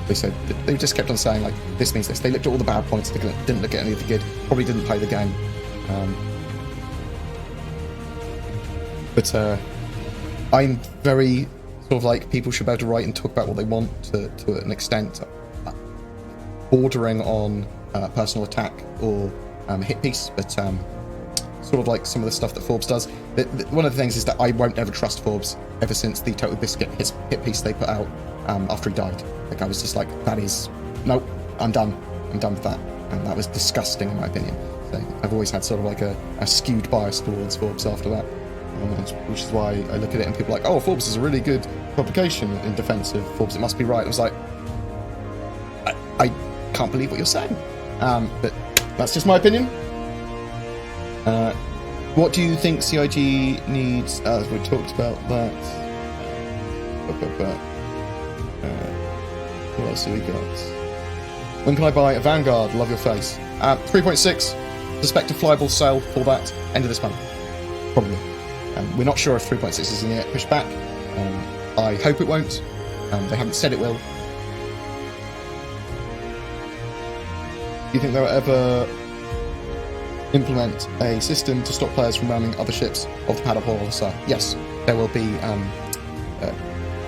They said, they just kept on saying, like, this means this. They looked at all the bad points, they didn't look at any of the good, probably didn't play the game. But I'm very sort of like, people should be able to write and talk about what they want to an extent, bordering on personal attack or hit piece, but sort of like some of the stuff that Forbes does. One of the things is that I won't ever trust Forbes ever since the Total Biscuit hit piece they put out after he died. Like, I was just like, that is, nope, I'm done with that. And that was disgusting in my opinion. So I've always had sort of like a skewed bias towards Forbes after that. Which is why I look at it and people are like, oh, Forbes is a really good publication in defense of Forbes, it must be right. I was like, I can't believe what you're saying. But that's just my opinion. What do you think CIG needs? As we talked about that. What else have we got? When can I buy a Vanguard? Love your face. 3.6. Suspect a flyable sale for that end of this month. Probably. We're not sure if 3.6 is going to get pushed back. I hope it won't. They haven't said it will. Do you think they'll ever implement a system to stop players from ramming other ships of the Paddle Hole side? Yes, there will be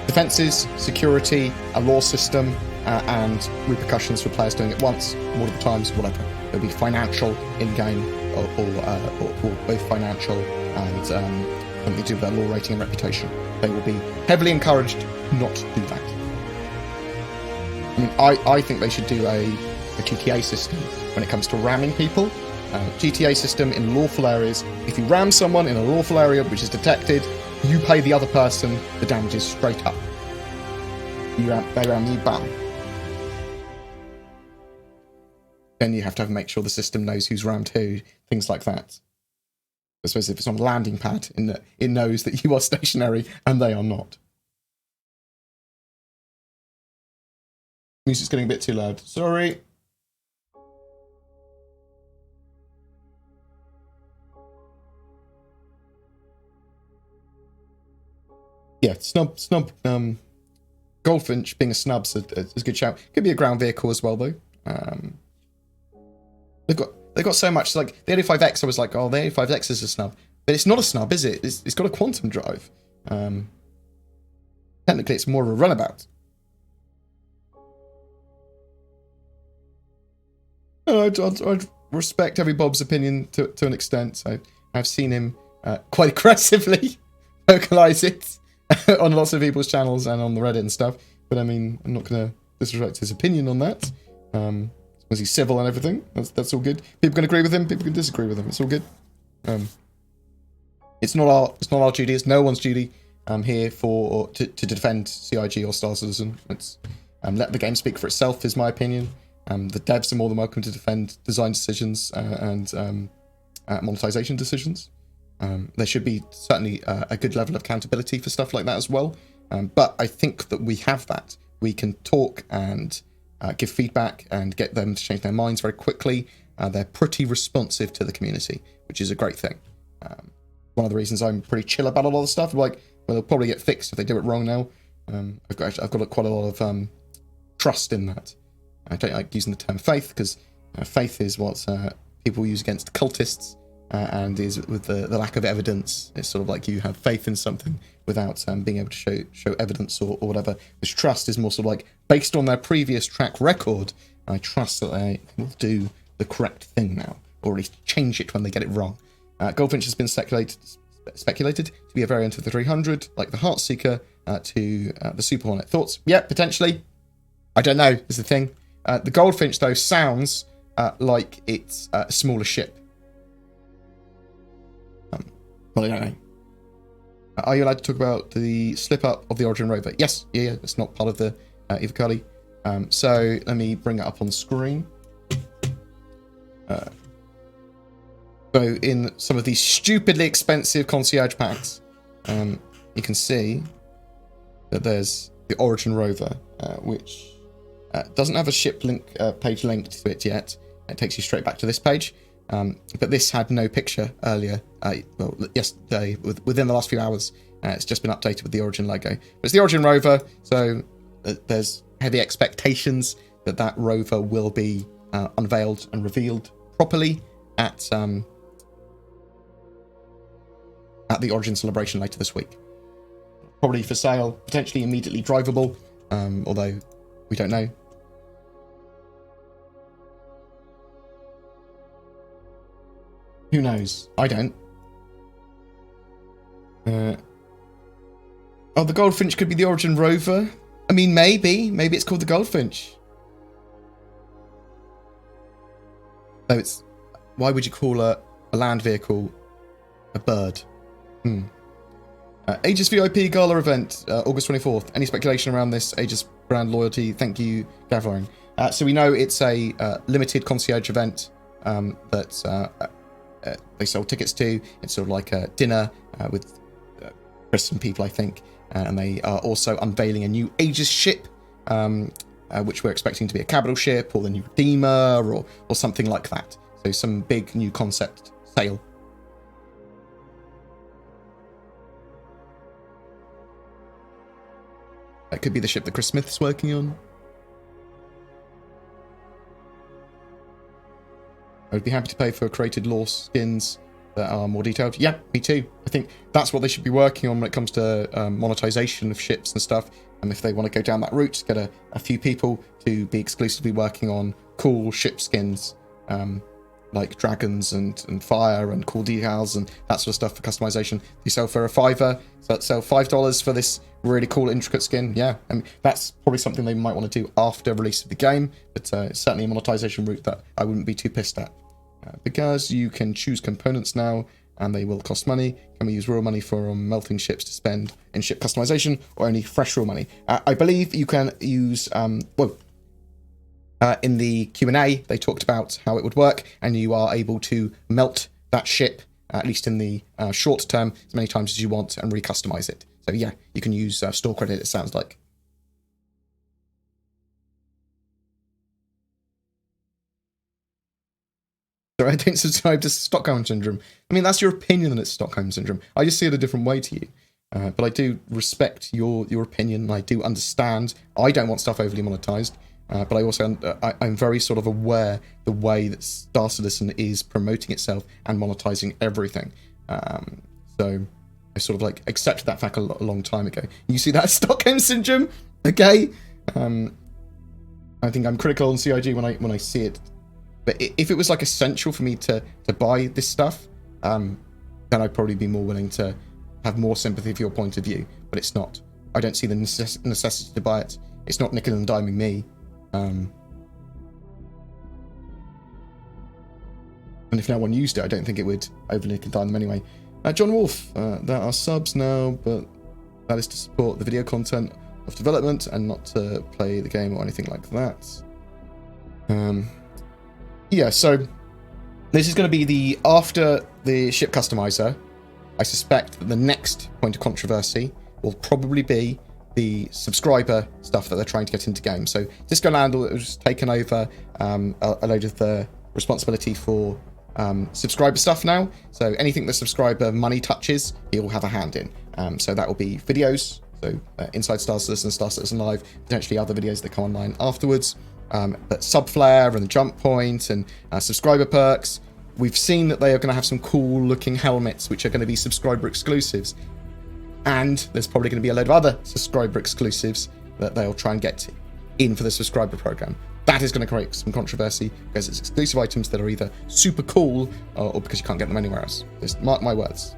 defences, security, a law system, and repercussions for players doing it once, multiple times, whatever. There'll be financial in-game, or both financial and something to do with their law rating and reputation. They will be heavily encouraged not to do that. I mean, I think they should do a GTA system when it comes to ramming people. GTA system in lawful areas. If you ram someone in a lawful area which is detected, you pay the other person the damages straight up. They ram you, bam. Then you have to make sure the system knows who's rammed who, things like that. I suppose if it's on a landing pad, it knows that you are stationary and they are not. Music's getting a bit too loud. Sorry. Yeah, snub. Goldfinch being a snub's a good shout. Could be a ground vehicle as well, though. They've got so much, like the 85X. I was like, oh, the 85X is a snub, but it's not a snub, is it? It's got a quantum drive. Technically, it's more of a runabout. I'd respect every Bob's opinion to an extent. I've seen him quite aggressively vocalize it on lots of people's channels and on the Reddit and stuff. But I mean, I'm not going to disrespect his opinion on that. Was he civil and everything? That's all good. People can agree with him. People can disagree with him. It's all good. It's not our duty. It's no one's duty. I'm here to defend CIG or Star Citizen. It's let the game speak for itself, is my opinion. The devs are more than welcome to defend design decisions and monetization decisions. There should be certainly a good level of accountability for stuff like that as well. But I think that we have that. We can talk and give feedback and get them to change their minds very quickly. They're pretty responsive to the community, which is a great thing. One of the reasons I'm pretty chill about a lot of stuff. Like, well, they'll probably get fixed if they do it wrong now. I've got quite a lot of trust in that. I don't like using the term faith because faith is what people use against cultists. And is with the lack of evidence. It's sort of like you have faith in something without being able to show evidence or whatever. This trust is more sort of like, based on their previous track record, I trust that they will do the correct thing now, or at least change it when they get it wrong. Goldfinch has been speculated to be a variant of the 300, like the Heartseeker to the Super Hornet. Thoughts? Yeah, potentially. I don't know, is the thing. The Goldfinch, though, sounds like it's a smaller ship. Well, I don't know. Are you allowed to talk about the slip up of the Origin rover? Yes, yeah, it's not part of the Ivacali. So let me bring it up on screen. So in some of these stupidly expensive concierge packs, you can see that there's the Origin rover, which doesn't have a ship link page linked to it yet. It takes you straight back to this page. But this had no picture earlier, well, yesterday, within the last few hours. It's just been updated with the Origin logo. But it's the Origin rover, so there's heavy expectations that that rover will be unveiled and revealed properly at the Origin celebration later this week. Probably for sale, potentially immediately drivable, although we don't know. Who knows? I don't. Oh, the Goldfinch could be the Origin rover. I mean, maybe. Maybe it's called the Goldfinch. No, it's... Why would you call a land vehicle a bird? Aegis VIP Gala event, August 24th. Any speculation around this Aegis brand loyalty? Thank you, Gavloring. So we know it's a limited concierge event that they sold tickets to. It's sort of like a dinner with Christian people, I think. And they are also unveiling a new Aegis ship, which we're expecting to be a capital ship or the new Redeemer or something like that. So some big new concept sale. That could be the ship that Chris Smith's working on. I would be happy to pay for created lore skins that are more detailed. Yeah, me too. I think that's what they should be working on when it comes to monetization of ships and stuff. And if they want to go down that route, get a few people to be exclusively working on cool ship skins, like dragons and fire and cool decals and that sort of stuff for customization. You sell for a $5, so sell $5 for this really cool intricate skin. Yeah, I mean, that's probably something they might want to do after release of the game, but it's certainly a monetization route that I wouldn't be too pissed at. Because you can choose components now and they will cost money. Can we use real money for melting ships to spend in ship customization, or only fresh real money? I believe you can use in the Q&A they talked about how it would work, and you are able to melt that ship, at least in the short term, as many times as you want and recustomize it. So yeah, you can use store credit, it sounds like. I don't subscribe to Stockholm Syndrome. I mean, that's your opinion that it's Stockholm Syndrome. I just see it a different way to you. But I do respect your opinion, and I do understand. I don't want stuff overly monetized, but I also I'm very sort of aware the way that Star Citizen is promoting itself and monetizing everything. So I sort of like accepted that fact a long time ago. You see that Stockholm Syndrome? Okay. I think I'm critical on CIG when I see it. But if it was like essential for me to buy this stuff, then I'd probably be more willing to have more sympathy for your point of view. But it's not. I don't see the necessity to buy it. It's not nickel and diming me. And if no one used it, I don't think it would overly nickel and dime them anyway. John Wolf, there are subs now, but that is to support the video content of development and not to play the game or anything like that. Yeah, so this is going to be the after the ship customizer. I suspect that the next point of controversy will probably be the subscriber stuff that they're trying to get into game. So Disco Landl has taken over a load of the responsibility for subscriber stuff now. So anything the subscriber money touches, he'll have a hand in. So that will be videos, so inside Star Citizen, Star Citizen Live, potentially other videos that come online afterwards. But Subflare and the Jump Point and subscriber perks. We've seen that they are going to have some cool looking helmets which are going to be subscriber exclusives. And there's probably going to be a load of other subscriber exclusives that they'll try and get in for the subscriber program. That is going to create some controversy because it's exclusive items that are either super cool or because you can't get them anywhere else. Just mark my words.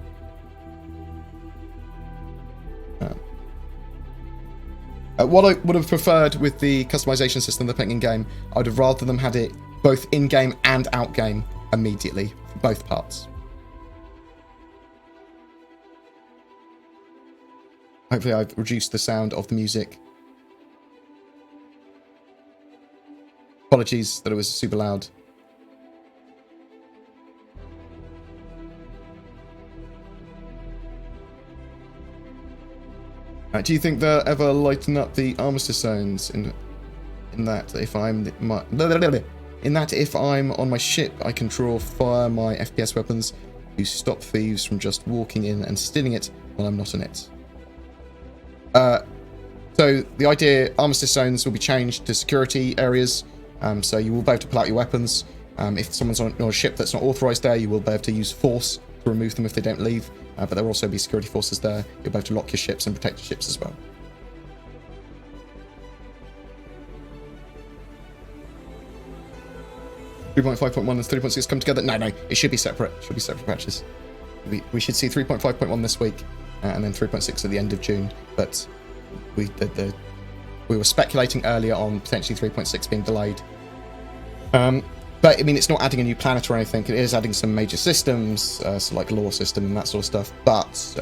What I would have preferred with the customization system they're putting in game, I would have rather them had it both in game and out game immediately for both parts. Hopefully I've reduced the sound of the music. Apologies that it was super loud. Do you think they'll ever lighten up the armistice zones in that if I'm if I'm on my ship, I can fire my FPS weapons to stop thieves from just walking in and stealing it when I'm not in it? So the idea, armistice zones will be changed to security areas. So you will be able to pull out your weapons. If someone's on a ship that's not authorized there, you will be able to use force to remove them if they don't leave. But there will also be security forces there. You'll be able to lock your ships and protect your ships as well. .5.1 and 3.6 come together? No, it should be separate. It should be separate patches. We should see 3.5.1 this week, and then 3.6 at the end of June. But we were speculating earlier on potentially 3.6 being delayed. But I mean, it's not adding a new planet or anything. It is adding some major systems, so like lore system and that sort of stuff. But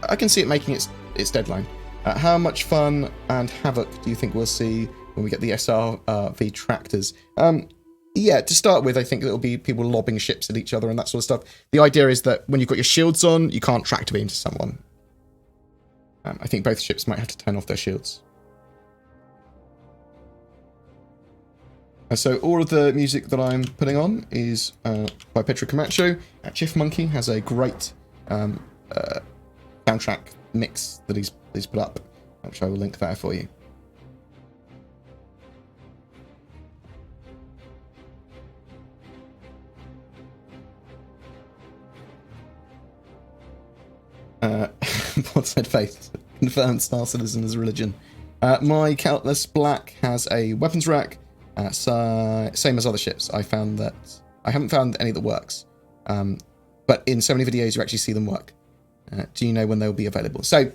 I can see it making its deadline. How much fun and havoc do you think we'll see when we get the SRV tractors? Yeah, to start with, I think it'll be people lobbing ships at each other and that sort of stuff. The idea is that when you've got your shields on, you can't tractor beam into someone. I think both ships might have to turn off their shields. So all of the music that I'm putting on is by Pedro Camacho. Chiff Monkey has a great soundtrack mix that he's put up, which I will link there for you. Broadside Faith confirmed Star Citizen as a religion. My Countless Black has a weapons rack. Same as other ships. I haven't found any that works. But in so many videos, you actually see them work. Do you know when they'll be available? So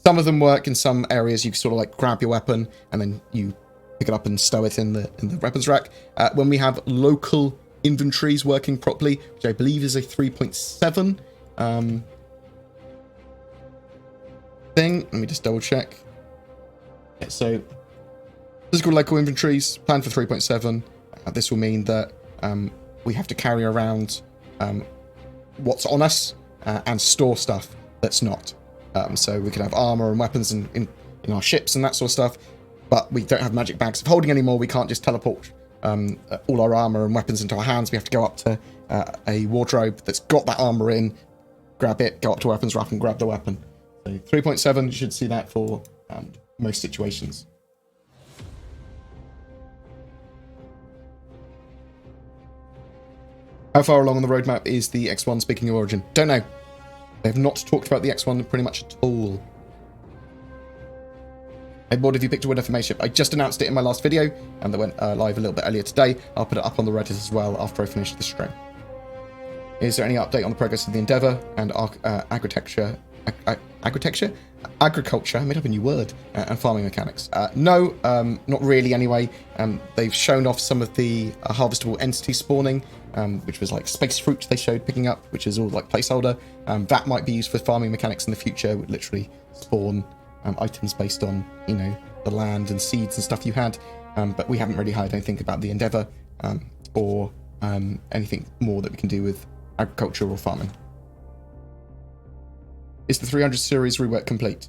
some of them work in some areas. You sort of like grab your weapon and then you pick it up and stow it in the weapons rack. When we have local inventories working properly, which I believe is a 3.7 thing. Let me just double check. Okay, so physical local inventories planned for 3.7. This will mean that we have to carry around what's on us and store stuff that's not. So we can have armor and weapons in our ships and that sort of stuff, but we don't have magic bags of holding anymore. We can't just teleport all our armor and weapons into our hands. We have to go up to a wardrobe that's got that armor in, grab it, go up to weapons rack and grab the weapon. So 3.7, you should see that for most situations. How far along on the roadmap is the X1, speaking of Origin? Don't know. They have not talked about the X1 pretty much at all. Hey, Board, have you picked a winner for Maze Ship? I just announced it in my last video, and that went live a little bit earlier today. I'll put it up on the Reddit as well after I finish the stream. Is there any update on the progress of the Endeavour and agriculture? I made up a new word. And farming mechanics. No, not really anyway. They've shown off some of the harvestable entity spawning, which was like space fruit they showed picking up, which is all like placeholder. That might be used for farming mechanics in the future. Would literally spawn items based on, you know, the land and seeds and stuff you had. But we haven't really heard anything about the Endeavour or anything more that we can do with agriculture or farming. Is the 300 series rework complete?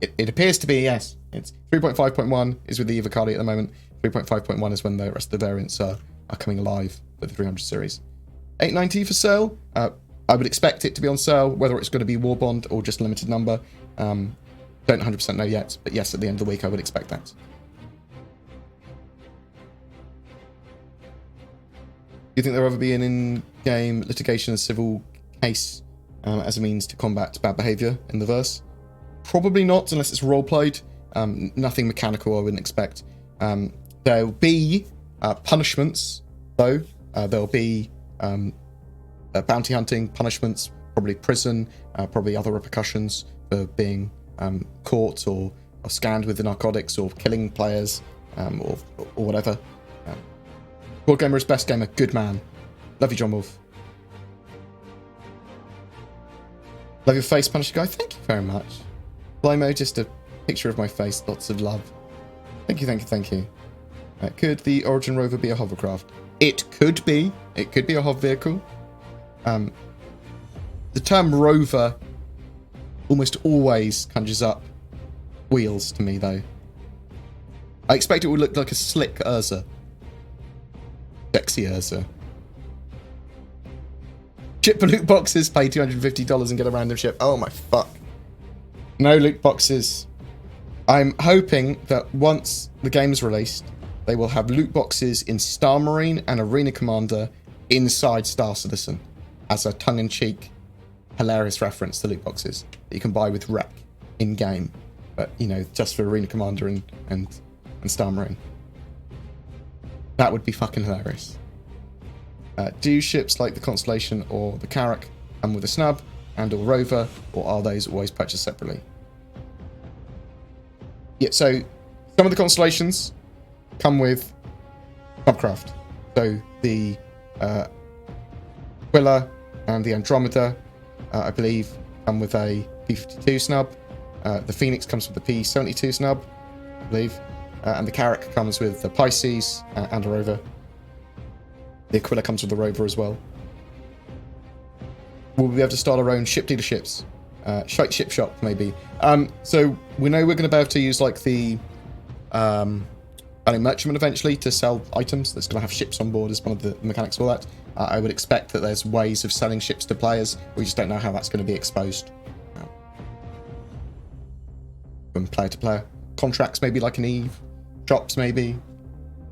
It appears to be, yes. It's 3.5.1 is with the Evocati at the moment. 3.5.1 is when the rest of the variants are coming live with the 300 series. 890 for sale? I would expect it to be on sale, whether it's going to be Warbond or just limited number. Don't 100% know yet, but yes, at the end of the week I would expect that. Do you think there will ever be an in-game litigation and civil case as a means to combat bad behaviour in the verse? Probably not, unless it's role-played. Nothing mechanical, I wouldn't expect. There'll be punishments, though. There'll be bounty hunting punishments, probably prison, probably other repercussions for being caught or scanned with the narcotics or killing players or whatever. BoredGamer is best gamer. Good man. Love you, John Wolf. Love your face, Punisher Guy. Thank you very much. Blymo, just a picture of my face. Lots of love. Thank you, thank you, thank you. Could the Origin rover be a hovercraft? It could be. It could be a hov vehicle. The term rover almost always conjures up wheels to me, though. I expect it would look like a slick Urza. Sexy Urza. Ship for loot boxes, pay $250 and get a random ship. Oh my fuck. No loot boxes. I'm hoping that once the game is released, they will have loot boxes in Star Marine and Arena Commander inside Star Citizen as a tongue-in-cheek, hilarious reference to loot boxes that you can buy with rec in-game. But, you know, just for Arena Commander and Star Marine. That would be fucking hilarious. Do ships like the Constellation or the Carrack come with a snub and or rover, or are those always purchased separately? Yeah, so some of the Constellations come with Snubcraft. So the Aquila and the Andromeda, I believe, come with a P-52 snub. The Phoenix comes with the P-72 snub, I believe. And the Carrack comes with the Pisces and a rover. The Aquila comes with the rover as well. We'll be able to start our own ship dealerships. Shite ship shop, maybe. So we know we're going to be able to use like the merchantman eventually to sell items. That's going to have ships on board as one of the mechanics for that. I would expect that there's ways of selling ships to players. We just don't know how that's going to be exposed. From player to player. Contracts maybe like an Eve. Shops maybe.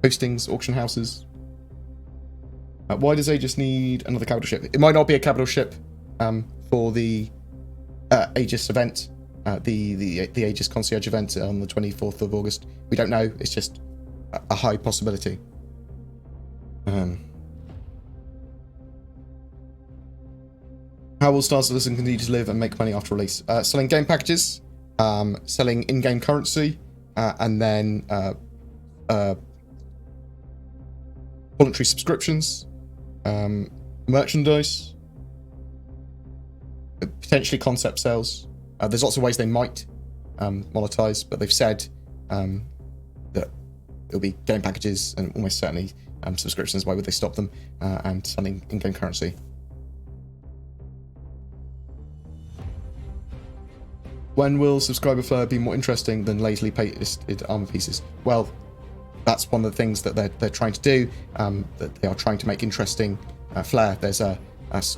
Postings, auction houses. Why does Aegis need another capital ship? It might not be a capital ship for the Aegis event, the Aegis Concierge event on the 24th of August. We don't know. It's just a high possibility. How will Star Citizen continue to live and make money after release? Selling game packages, selling in-game currency, and then voluntary subscriptions, merchandise, potentially concept sales. There's lots of ways they might monetize, but they've said that it'll be game packages and almost certainly subscriptions. Why would they stop them? And selling in-game currency. When will subscriber flair be more interesting than lazily pasted armor pieces? Well, that's one of the things that they're trying to do. That they are trying to make interesting flair. There's a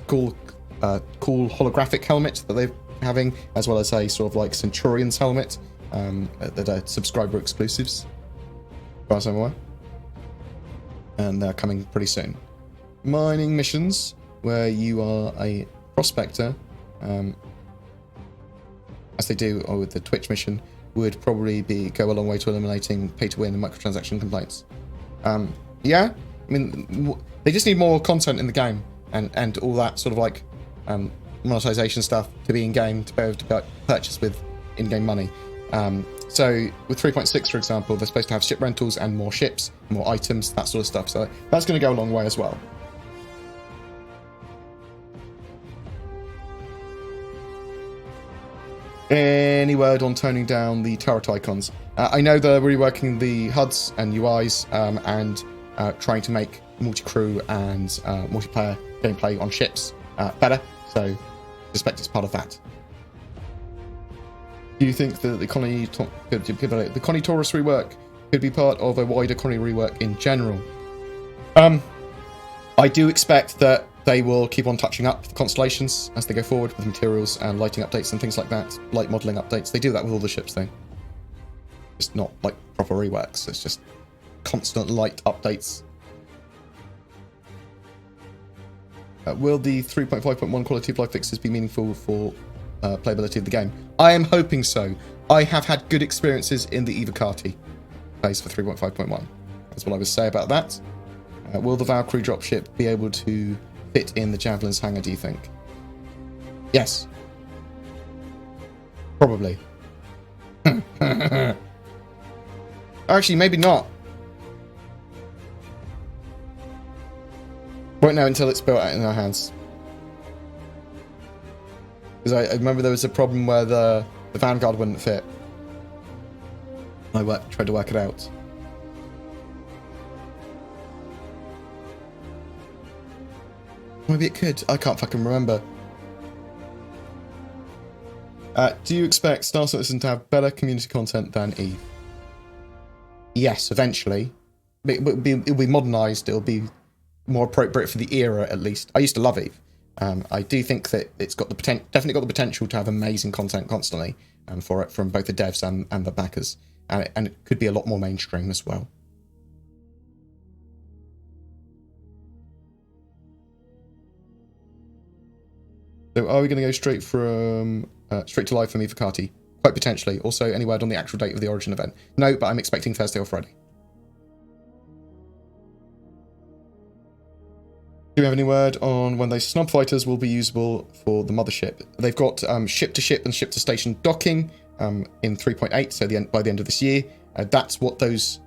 cool holographic helmet that they're having, as well as a sort of like Centurion's helmet that are subscriber exclusives, as far as I'm aware. And they're coming pretty soon. Mining missions, where you are a prospector, as they do with the Twitch mission, would probably go a long way to eliminating pay-to-win and microtransaction complaints. Yeah, I mean, they just need more content in the game and all that sort of like monetization stuff to be in-game, to be able to purchase with in-game money. So with 3.6, for example, they're supposed to have ship rentals and more ships, more items, that sort of stuff. So that's going to go a long way as well. Any word on toning down the turret icons? I know they're reworking the HUDs and UIs and trying to make multi-crew and multiplayer gameplay on ships better, so I suspect it's part of that. Do you think that the Connie Taurus rework could be part of a wider Connie rework in general? I do expect that they will keep on touching up the constellations as they go forward with materials and lighting updates and things like that, light modelling updates. They do that with all the ships, though. It's not like proper reworks, it's just constant light updates. Will the 3.5.1 quality of life fixes be meaningful for playability of the game? I am hoping so. I have had good experiences in the Evocati phase for 3.5.1. That's what I would say about that. Will the Valkyrie dropship be able to fit in the Javelin's hangar, do you think? Yes. Probably. Actually, maybe not. Won't know until it's built out in our hands. Because I remember there was a problem where the Vanguard wouldn't fit. I tried to work it out. Maybe it could. I can't fucking remember. Do you expect Star Citizen to have better community content than Eve? Yes, eventually. It'll be modernized. It'll be more appropriate for the era, at least. I used to love Eve. I do think that it's got the definitely got the potential to have amazing content constantly for it from both the devs and the backers, and it could be a lot more mainstream as well. So, are we going to go straight to live for me for Carty? Quite potentially. Also, any word on the actual date of the Origin event? No, but I'm expecting Thursday or Friday. Do we have any word on when those snub fighters will be usable for the mothership? They've got ship-to-ship and ship-to-station docking in 3.8, so by the end of this year. That's what those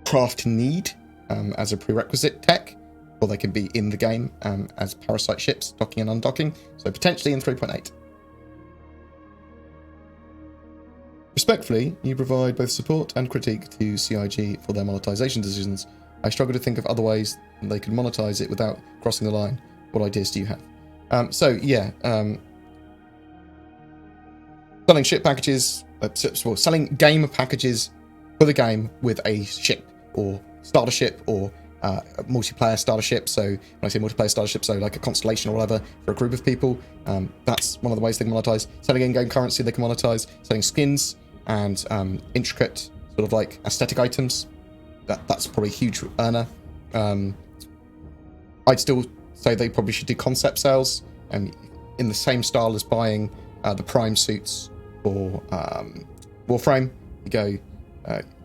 craft need as a prerequisite tech, or they can be in the game as parasite ships, docking and undocking, so potentially in 3.8. Respectfully, you provide both support and critique to CIG for their monetization decisions. I struggle to think of other ways they could monetize it without crossing the line. What ideas do you have? Selling ship packages, selling game packages for the game with a ship, or starter ship, or multiplayer starter ship. So when I say multiplayer starter ship, so like a constellation or whatever for a group of people, that's one of the ways they can monetize. Selling in-game currency they can monetize. Selling skins and intricate sort of like aesthetic items. That's probably a huge earner. I'd still say they probably should do concept sales in the same style as buying the Prime suits for Warframe. You go,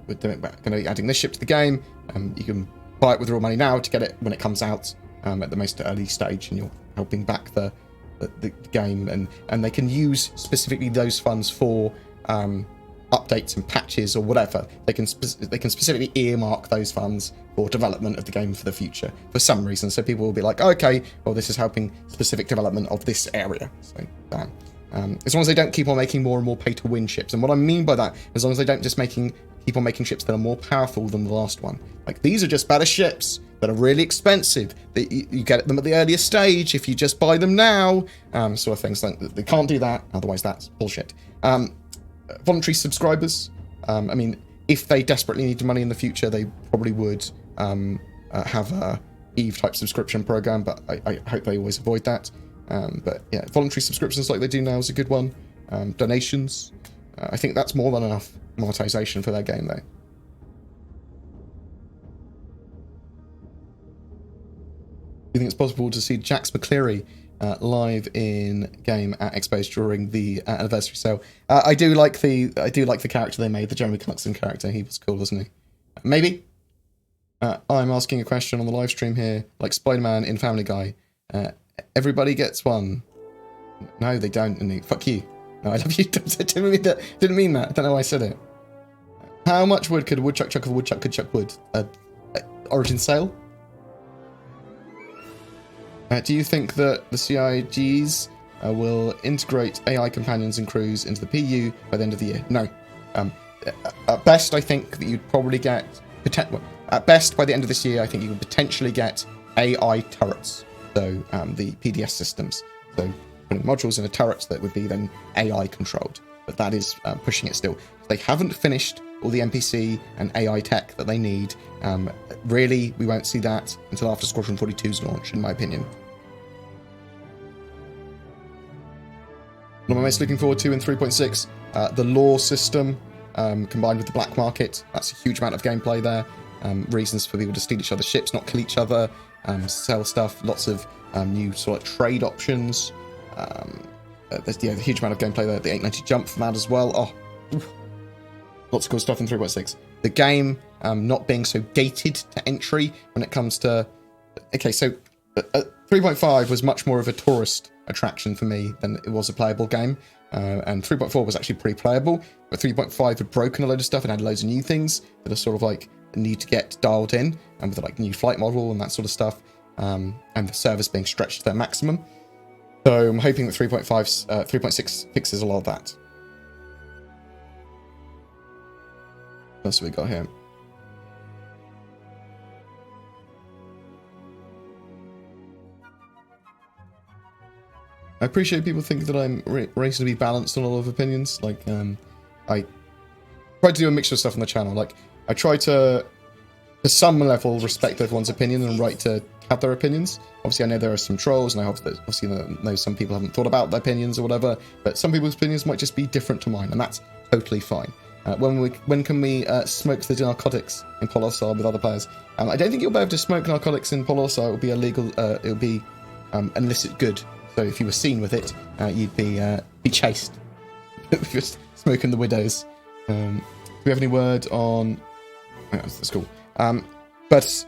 we're going to be adding this ship to the game. You can buy it with real money now to get it when it comes out at the most early stage, and you're helping back the game. And they can use specifically those funds for updates and patches or whatever. They can specifically earmark those funds for development of the game for the future for some reason. So people will be like, okay, well, this is helping specific development of this area. So bam. As long as they don't keep on making more and more pay-to-win ships. And what I mean by that, as long as they don't just keep on making ships that are more powerful than the last one. Like, these are just better ships that are really expensive. You get them at the earliest stage if you just buy them now. Sort of things. Like, they can't do that, otherwise that's bullshit. Voluntary subscribers. I mean, if they desperately need money in the future, they probably would have a Eve-type subscription program, but I hope they always avoid that. But yeah, voluntary subscriptions like they do now is a good one. Donations. I think that's more than enough monetization for their game, though. Do you think it's possible to see Jax McCleary live in game at Expos during the anniversary sale? I do like the character they made, the Jeremy Clarkson character. He was cool, wasn't he? Maybe. I'm asking a question on the live stream here, like Spider-Man in Family Guy. Everybody gets one. No, they don't. And fuck you. No, I love you. Didn't mean that. I don't know why I said it. How much wood could a woodchuck chuck if a woodchuck could chuck wood? Origin sale? Do you think that the CIGs will integrate AI companions and crews into the PU by the end of the year? No. At best, I think that you'd probably get... At best, by the end of this year, I think you would potentially get AI turrets. So, the PDS systems. So, putting modules in a turret that would be then AI controlled. But that is pushing it still. They haven't finished all the NPC and AI tech that they need. Really, we won't see that until after Squadron 42's launch, in my opinion. What am I most looking forward to in 3.6? The lore system combined with the black market. That's a huge amount of gameplay there. Reasons for people to steal each other's ships, not kill each other, sell stuff. Lots of new sort of trade options. There's a huge amount of gameplay there. The 890 jump from that as well. Oh, lots of cool stuff in 3.6. The game not being so gated to entry when it comes to... Okay, so 3.5 was much more of a tourist attraction for me than it was a playable game. And 3.4 was actually pretty playable, but 3.5 had broken a load of stuff and had loads of new things that are sort of like need to get dialed in, and with like new flight model and that sort of stuff, and the servers being stretched to their maximum. So I'm hoping that 3.6 fixes a lot of that. What else have we got here? I appreciate people think that I'm reasonably balanced on a lot of opinions. Like, I try to do a mixture of stuff on the channel. Like, I try to some level, respect everyone's opinion and right to have their opinions. Obviously, I know there are some trolls, and I obviously know some people haven't thought about their opinions or whatever, but some people's opinions might just be different to mine, and that's totally fine. When can we smoke the narcotics in Polosar with other players? I don't think you'll be able to smoke narcotics in Polosar. It will be illegal. It will be an illicit good. So if you were seen with it, you'd be chased. Just smoking the widows. Do we have any word on? Oh, that's cool. But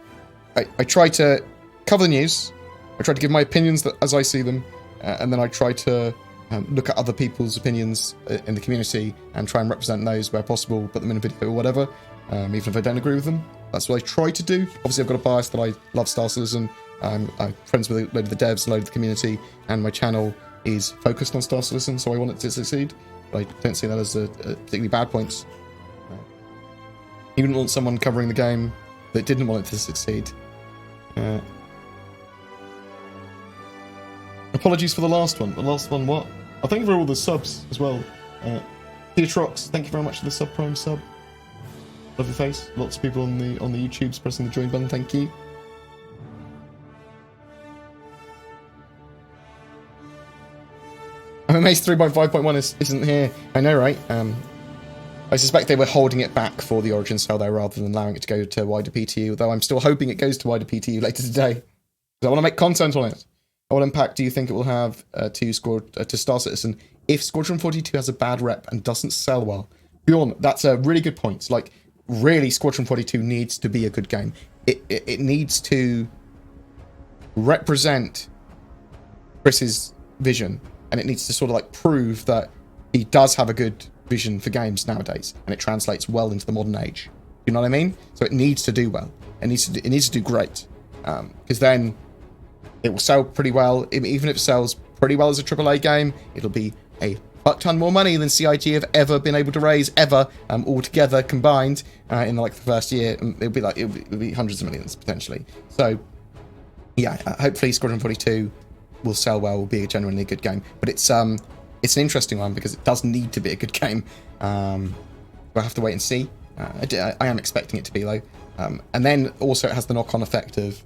I try to cover the news. I try to give my opinions as I see them, and then I try to look at other people's opinions in the community and try and represent those where possible, put them in a video or whatever, even if I don't agree with them. That's what I try to do. Obviously, I've got a bias that I love Star Citizen. I'm friends with a load of the devs, a load of the community, and my channel is focused on Star Citizen, so I want it to succeed. But I don't see that as a particularly bad point. You wouldn't want someone covering the game that didn't want it to succeed. Apologies for the last one. The last one, what? Oh, thank you for all the subs as well. Theatrox, thank you very much for the subprime sub. Love your face. Lots of people on the YouTubes pressing the join button. Thank you. I'm amazed 3.5.1 isn't here. I know, right? I suspect they were holding it back for the Origin sale there rather than allowing it to go to wider PTU, though I'm still hoping it goes to wider PTU later today. Because I want to make content on it. What impact do you think it will have to Star Citizen if Squadron 42 has a bad rep and doesn't sell well? Bjorn, that's a really good point. Like, really, Squadron 42 needs to be a good game. It needs to represent Chris's vision, and it needs to sort of like prove that he does have a good vision for games nowadays, and it translates well into the modern age. You know what I mean? So it needs to do well. It needs to do great, because then it will sell pretty well. Even if it sells pretty well as a AAA game, it'll be a fuck ton more money than CIG have ever been able to raise ever, all together combined in like the first year. It'll be hundreds of millions potentially. So yeah, hopefully Squadron 42 will sell well, will be a genuinely good game. But it's an interesting one because it does need to be a good game. We'll have to wait and see. I am expecting it to be though. And then also it has the knock-on effect of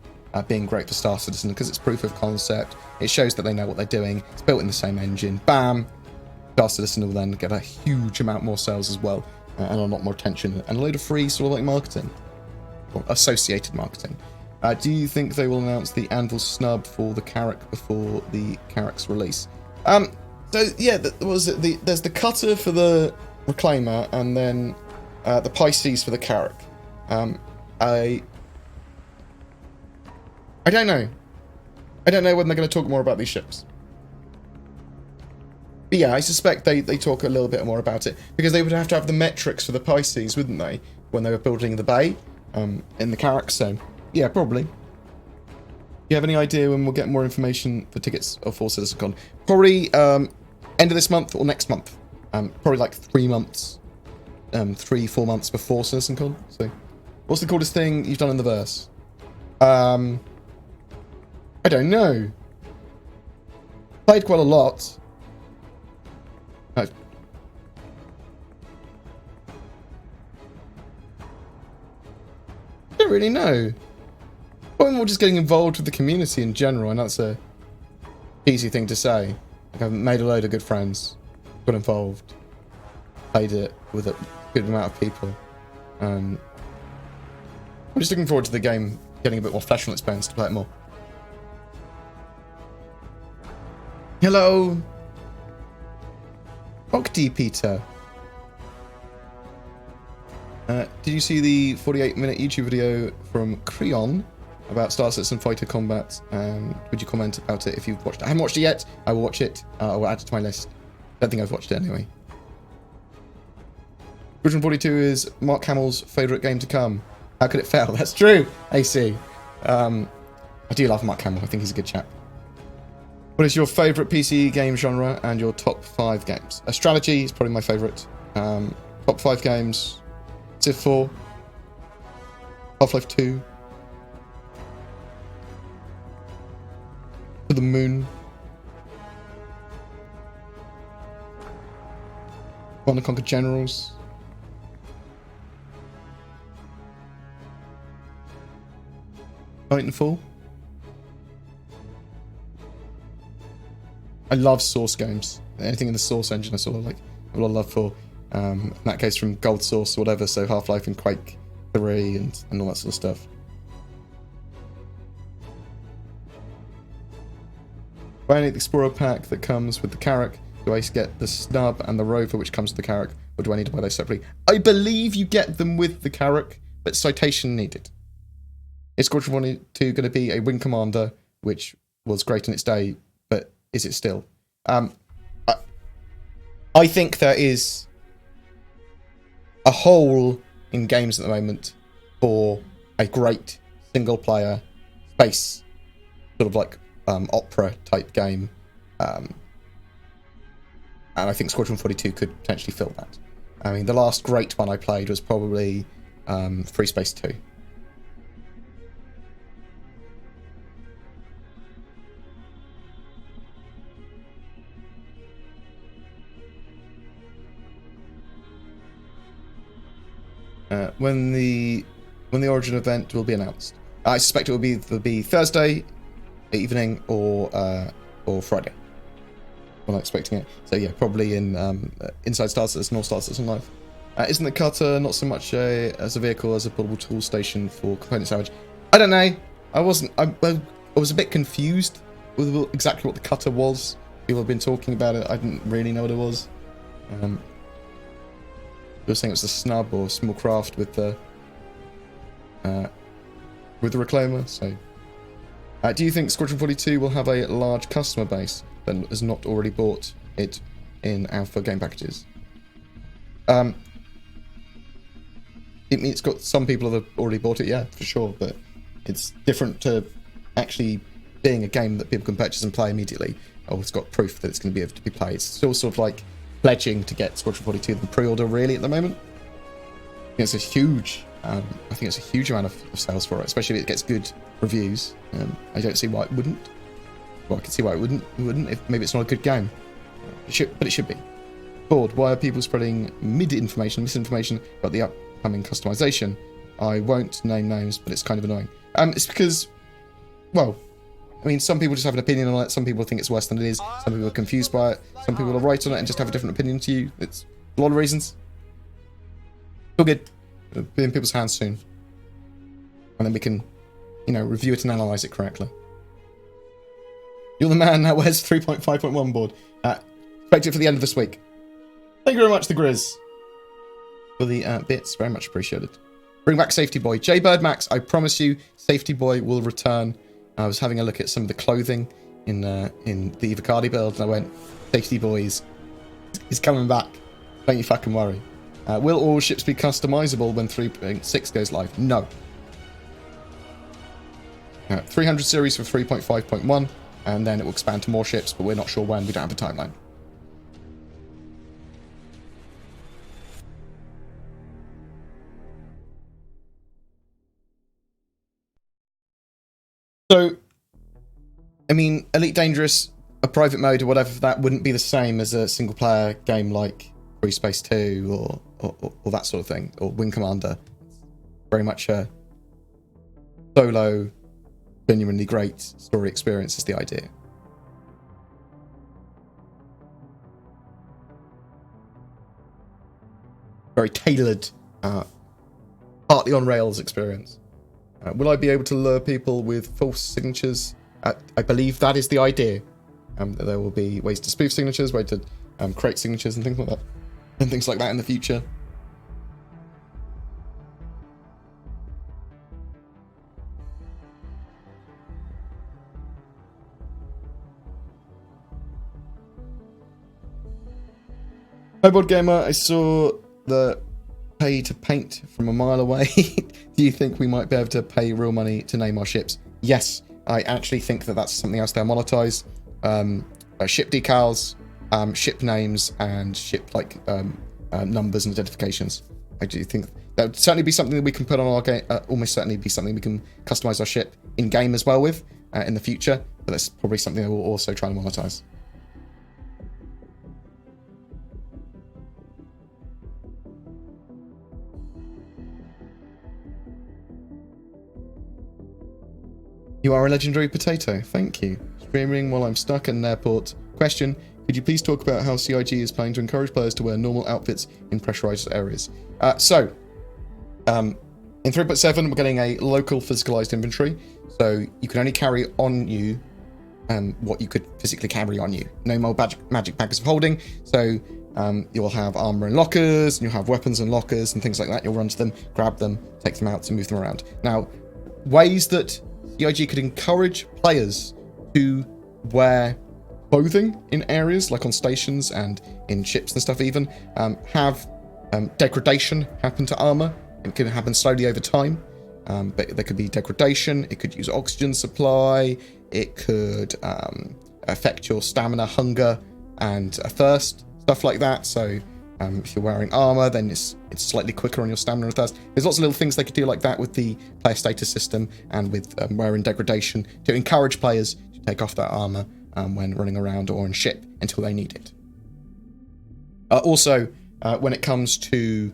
being great for Star Citizen because it's proof of concept. It shows that they know what they're doing. It's built in the same engine. Bam! Star Citizen will then get a huge amount more sales as well, and a lot more attention, and a load of free sort of like marketing, or associated marketing. Do you think they will announce the Anvil snub for the Carrack before the Carrack's release? So yeah, there's the cutter for the Reclaimer, and then the Pisces for the Carrack. I don't know. I don't know when they're going to talk more about these ships. But yeah, I suspect they talk a little bit more about it, because they would have to have the metrics for the Pisces, wouldn't they, when they were building the bay in the Carrack, so yeah, probably. Do you have any idea when we'll get more information for tickets for CitizenCon? Probably end of this month or next month. Probably like 3 months, 3-4 months before CitizenCon. So, what's the coolest thing you've done in the verse? I don't know. Played quite a lot. I don't really know. Probably more just getting involved with the community in general, and that's a easy thing to say. Like, I've made a load of good friends, got involved, played it with a good amount of people. I'm just looking forward to the game getting a bit more flesh on its bones to play it more. Hello, Octi Peter. Did you see the 48-minute YouTube video from Creon about Star Citizen Fighter Combat? Would you comment about it if you've watched it? I haven't watched it yet. I will watch it. I will add it to my list. Don't think I've watched it anyway. Squadron 42 is Mark Hamill's favourite game to come. How could it fail? That's true, AC. I do love Mark Hamill. I think he's a good chap. What is your favourite PC game genre and your top 5 games? Strategy is probably my favourite. Top 5 games: Civ 4, Half-Life 2, To the Moon, Command & Conquer Generals. Titanfall. I love Source games. Anything in the Source engine I sort of like have a lot of love for. In that case from Gold Source or whatever, so Half-Life and Quake 3 and all that sort of stuff. Do I need the Explorer pack that comes with the Carrack? Do I get the Snub and the Rover which comes with the Carrack? Or do I need to buy those separately? I believe you get them with the Carrack, but citation needed. Is Squadron 42 going to be a Wing Commander, which was great in its day, but is it still? I think there is a hole in games at the moment for a great single-player space, sort of like opera-type game. And I think Squadron 42 could potentially fill that. I mean, the last great one I played was probably Free Space 2. When the Origin event will be announced, I suspect it will be Thursday evening or Friday. I'm not expecting it. So yeah, probably in Inside Star Citizen or Star Citizen Live. Isn't the cutter not so much as a vehicle as a portable tool station for component salvage? I don't know. I was a bit confused with exactly what the cutter was. People have been talking about it. I didn't really know what it was. They were saying it was a snub or small craft with the reclaimer. So, do you think Squadron 42 will have a large customer base that has not already bought it in alpha game packages? It's got some people that have already bought it, yeah, for sure, but it's different to actually being a game that people can purchase and play immediately. Or it's got proof that it's going to be able to be played. It's still sort of like pledging to get Squadron 42 the pre-order really at the moment. I think it's a huge amount of sales for it, especially if it gets good reviews. I don't see why it wouldn't. Well, I can see why it wouldn't if maybe it's not a good game. But it should be. Bored, why are people spreading misinformation about the upcoming customization? I won't name names, but it's kind of annoying. It's because, well, I mean, some people just have an opinion on it. Some people think it's worse than it is. Some people are confused by it. Some people are right on it and just have a different opinion to you. It's a lot of reasons. All good. It'll be in people's hands soon. And then we can, review it and analyze it correctly. You're the man. Now where's 3.5.1 board? Expect it for the end of this week. Thank you very much, the Grizz, for the bits. Very much appreciated. Bring back Safety Boy. Jaybird Max, I promise you, Safety Boy will return. I was having a look at some of the clothing in the Ivacardi build, and I went, Safety Boy is coming back. Don't you fucking worry. Will all ships be customizable when 3.6 goes live? No. 300 series for 3.5.1, and then it will expand to more ships, but we're not sure when. We don't have a timeline. So, I mean, Elite Dangerous, a private mode or whatever, that wouldn't be the same as a single-player game like Free Space 2 or that sort of thing, or Wing Commander. Very much a solo, genuinely great story experience is the idea. Very tailored, partly on rails experience. Will I be able to lure people with false signatures? I believe that is the idea. That there will be ways to spoof signatures, ways to create signatures and things like that. And things like that in the future. Hi, BoredGamer. I saw the pay to paint from a mile away. Do you think we might be able to pay real money to name our ships? Yes, I actually think that that's something else they'll monetize. Ship decals, ship names, and ship numbers and identifications. I do think that would certainly be something that we can put on our game. Almost certainly be something we can customize our ship in game as well with in the future. But that's probably something that we'll also try and monetize. You are a legendary potato. Thank you. Streaming while I'm stuck in an airport. Question. Could you please talk about how CIG is planning to encourage players to wear normal outfits in pressurized areas? In 3.7, we're getting a local physicalized inventory. So you can only carry on you what you could physically carry on you. No more magic bags of holding. So you'll have armor in lockers, and you'll have weapons in lockers and things like that. You'll run to them, grab them, take them out, and move them around. Now, ways that CIG could encourage players to wear clothing in areas like on stations and in ships and stuff even, have degradation happen to armor. It can happen slowly over time, but there could be degradation. It could use oxygen supply. It could affect your stamina, hunger, and thirst, stuff like that. So if you're wearing armor, then it's slightly quicker on your stamina and thirst. There's lots of little things they could do like that with the player status system and with wearing degradation to encourage players to take off their armor when running around or on ship until they need it. Also, when it comes to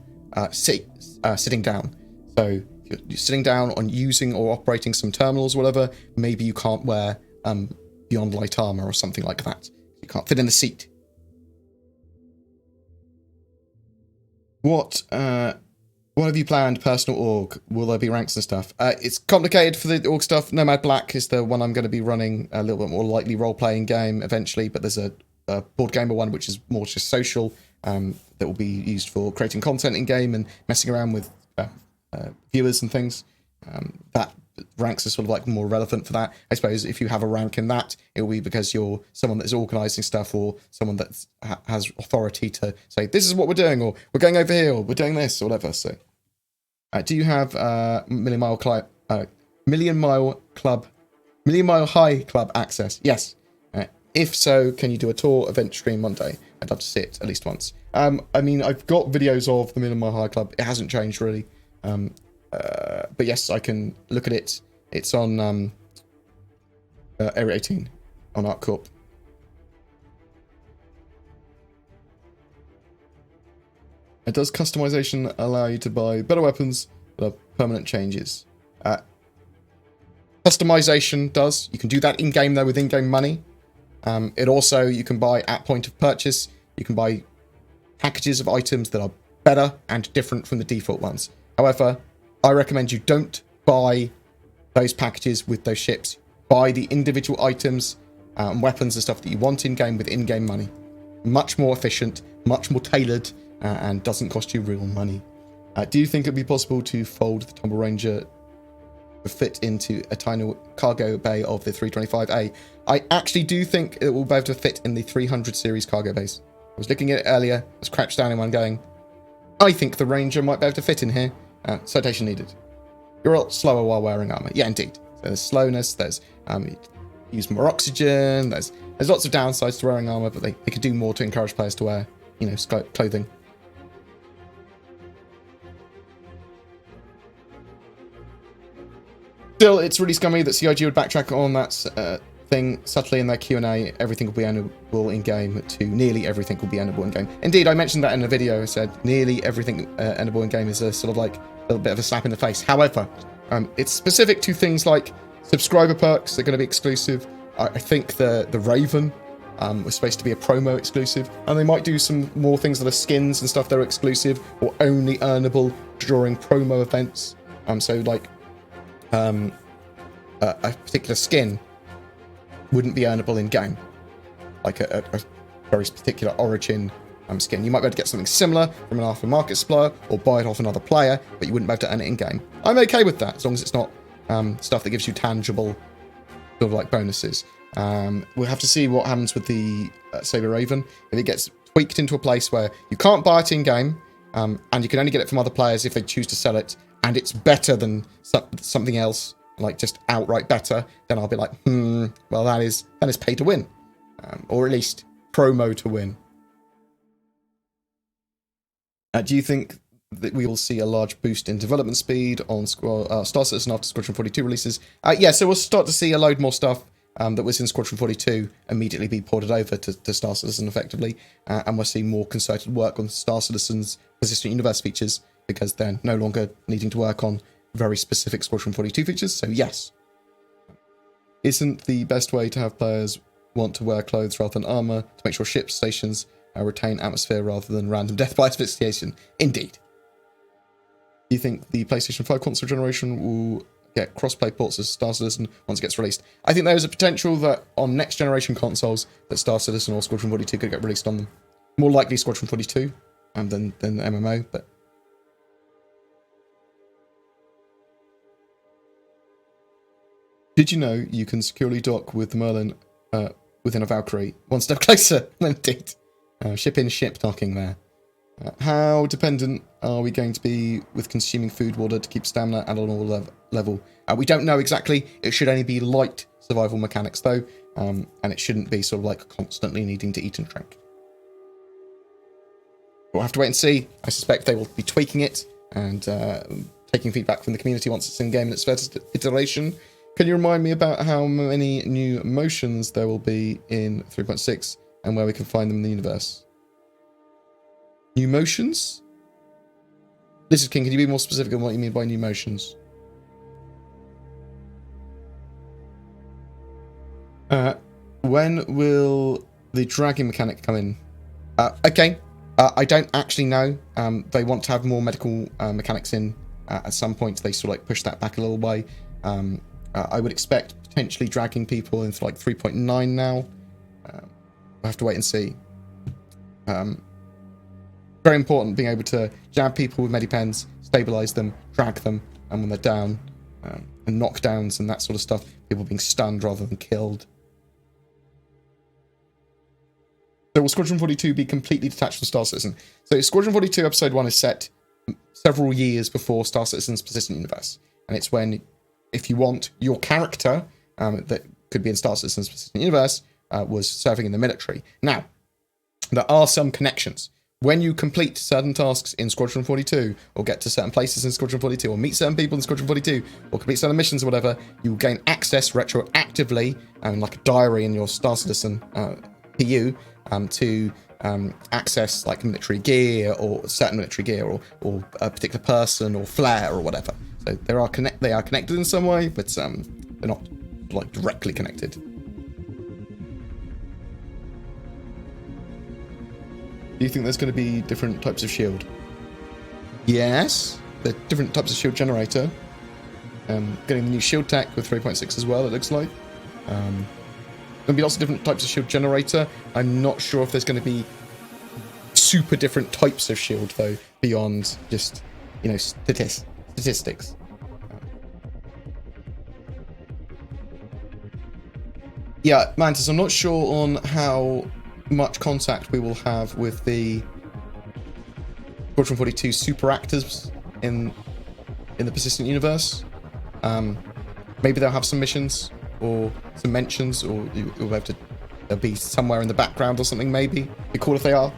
sitting down, so you're sitting down on using or operating some terminals or whatever, maybe you can't wear beyond light armor or something like that. You can't fit in the seat. What have you planned, personal org? Will there be ranks and stuff? It's complicated for the org stuff. Nomad Black is the one I'm going to be running, a little bit more lightly role-playing game eventually, but there's a BoredGamer one which is more just social, that will be used for creating content in-game and messing around with viewers and things. That ranks are sort of like more relevant for that. I suppose if you have a rank in that, it will be because you're someone that is organising stuff or someone that has authority to say, this is what we're doing, or we're going over here, or we're doing this, or whatever. So, do you have Million Mile High Club access? Yes. If so, can you do a tour event stream Monday? I'd love to see it at least once. I mean, I've got videos of the Million Mile High Club. It hasn't changed really. But yes, I can look at it. It's on Area 18 on ArcCorp. Does customization allow you to buy better weapons that are permanent changes? Customization does. You can do that in-game though with in-game money. It also, you can buy at point of purchase. You can buy packages of items that are better and different from the default ones. However, I recommend you don't buy those packages with those ships. Buy the individual items and weapons and stuff that you want in-game with in-game money. Much more efficient, much more tailored, and doesn't cost you real money. Do you think it'd be possible to fold the Tumble Ranger to fit into a tiny cargo bay of the 325A? I actually do think it will be able to fit in the 300 series cargo bays. I was looking at it earlier, I was crouched down in one going, I think the Ranger might be able to fit in here. Citation needed. You're a lot slower while wearing armor. Yeah, indeed. So there's slowness, there's you use more oxygen, there's lots of downsides to wearing armor, but they could do more to encourage players to wear, you know, clothing. Still, it's really scummy that CIG would backtrack on that thing subtly in their Q&A. Everything will be earnable in-game to nearly everything will be earnable in-game. Indeed, I mentioned that in a video. I said nearly everything earnable in-game is a sort of like a little bit of a slap in the face. However, it's specific to things like subscriber perks. They're going to be exclusive. I think the Raven was supposed to be a promo exclusive, and they might do some more things that are skins and stuff that are exclusive or only earnable during promo events. So like a particular skin wouldn't be earnable in game, like a very particular origin skin. You might be able to get something similar from an aftermarket supplier or buy it off another player, but you wouldn't be able to earn it in game. I'm okay with that as long as it's not stuff that gives you tangible sort of like bonuses. We'll have to see what happens with the Saber Raven. If it gets tweaked into a place where you can't buy it in game, and you can only get it from other players if they choose to sell it, and it's better than something else, like just outright better, then I'll be like, well, that is pay to win, or at least promo to win. Do you think that we will see a large boost in development speed on Star Citizen after Squadron 42 releases? Yeah, so we'll start to see a load more stuff that was in Squadron 42 immediately be ported over to Star Citizen effectively, and we'll see more concerted work on Star Citizen's Persistent Universe features, because they're no longer needing to work on very specific Squadron 42 features. So yes. isn't the best way to have players want to wear clothes rather than armor to make sure ship stations retain atmosphere rather than random death by asphyxiation? Indeed. Do you think the PlayStation 5 console generation will get cross-play ports of Star Citizen once it gets released? I think there is a potential that on next generation consoles that Star Citizen or Squadron 42 could get released on them. More likely Squadron 42 than MMO, but... Did you know you can securely dock with the Merlin within a Valkyrie? One step closer, indeed. Ship in, ship docking there. How dependent are we going to be with consuming food water to keep stamina at a normal level? We don't know exactly. It should only be light survival mechanics though, and it shouldn't be sort of like constantly needing to eat and drink. We'll have to wait and see. I suspect they will be tweaking it and taking feedback from the community once it's in game in its first iteration. Can you remind me about how many new motions there will be in 3.6 and where we can find them in the universe? New motions? Lizard King, can you be more specific on what you mean by new motions? When will the dragging mechanic come in? Okay. I don't actually know. They want to have more medical mechanics in at some point. They sort of like push that back a little way. I would expect potentially dragging people into like 3.9 now. We'll have to wait and see. Very important being able to jab people with medipens, stabilize them, drag them, and when they're down, and knockdowns and that sort of stuff, people being stunned rather than killed. So will Squadron 42 be completely detached from Star Citizen? So Squadron 42 Episode 1 is set several years before Star Citizen's persistent universe. And it's when, if you want, your character, that could be in Star Citizen's persistent universe, was serving in the military. Now, there are some connections. When you complete certain tasks in Squadron 42, or get to certain places in Squadron 42, or meet certain people in Squadron 42, or complete certain missions or whatever, you will gain access retroactively, like a diary in your Star Citizen PU, to access like military gear, or certain military gear, or a particular person, or flare, or whatever. So they are connected in some way, but they're not like directly connected. Do you think there's going to be different types of shield? Yes, there are different types of shield generator. Getting the new shield tech with 3.6 as well, it looks like. There'll be lots of different types of shield generator. I'm not sure if there's going to be super different types of shield, though, beyond just, you know, statistics. Yeah, Mantis, I'm not sure on how much contact we will have with the Squadron 42 super actors in the persistent universe. Maybe they'll have some missions or some mentions, or you'll have to, they'll be somewhere in the background or something. Maybe it'd be cool if they are.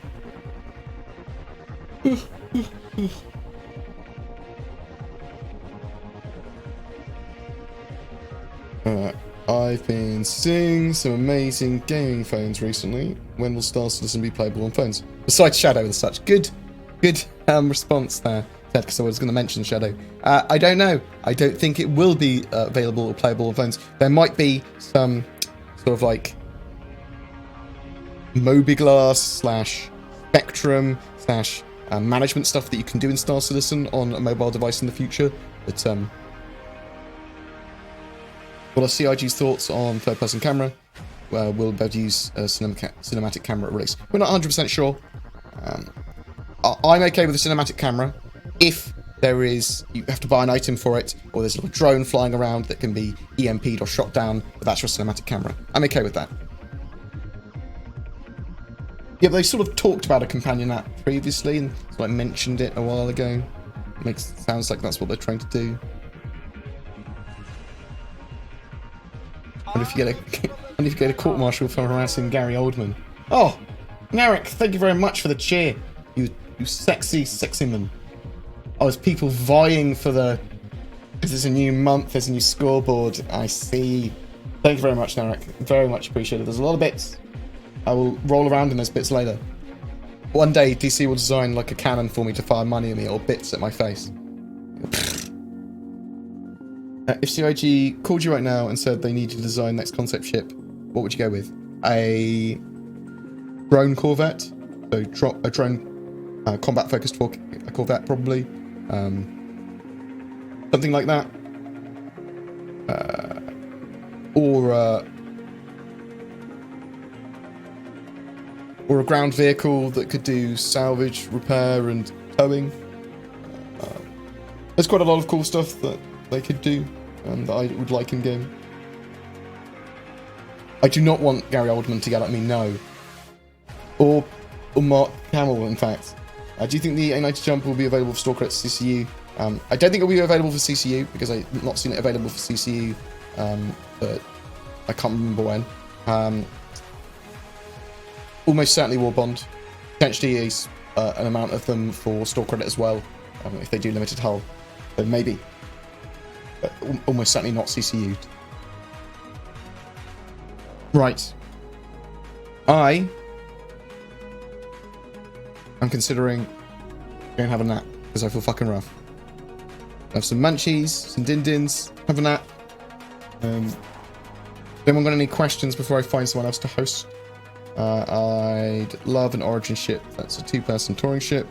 I've been seeing some amazing gaming phones recently. When will Star Citizen be playable on phones? Besides Shadow and such. Good response there, Ted, because I was going to mention Shadow. I don't know. I don't think it will be available or playable on phones. There might be some sort of like Mobiglass / Spectrum / management stuff that you can do in Star Citizen on a mobile device in the future. But what are CIG's thoughts on third-person camera? We'll be able to use a cinematic camera at release. We're not 100% sure. I'm okay with a cinematic camera if there is, you have to buy an item for it, or there's a little drone flying around that can be EMP'd or shot down, but that's your cinematic camera. I'm okay with that. Yeah, but they sort of talked about a companion app previously, and sort of like mentioned it a while ago. Sounds like that's what they're trying to do. What if you get a court-martial for harassing Gary Oldman? Oh, Narek, thank you very much for the cheer. You sexy man. Oh, there's people vying for the... There's a new month, there's a new scoreboard. I see. Thank you very much, Narek. Very much appreciated. There's a lot of bits. I will roll around in those bits later. One day, DC will design like a cannon for me to fire money at me or bits at my face. If CIG called you right now and said they need you to design next concept ship, what would you go with? A drone corvette, so a drone combat focused corvette probably, something like that, or a ground vehicle that could do salvage, repair, and towing. There's quite a lot of cool stuff that they could do that I would like in game. I do not want Gary Oldman to get at me, no. Or Mark Hamill, in fact. Do you think the A90 jump will be available for store credits CCU? I don't think it will be available for CCU because I've not seen it available for CCU, but I can't remember when. Almost certainly War Bond. Potentially an amount of them for store credit as well, if they do limited hull. So maybe. But almost certainly not CCU'd. Right. I'm considering going to have a nap because I feel fucking rough. Have some munchies, some din-dins, have a nap. Anyone got any questions before I find someone else to host? I'd love an Origin ship. That's a 2-person touring ship,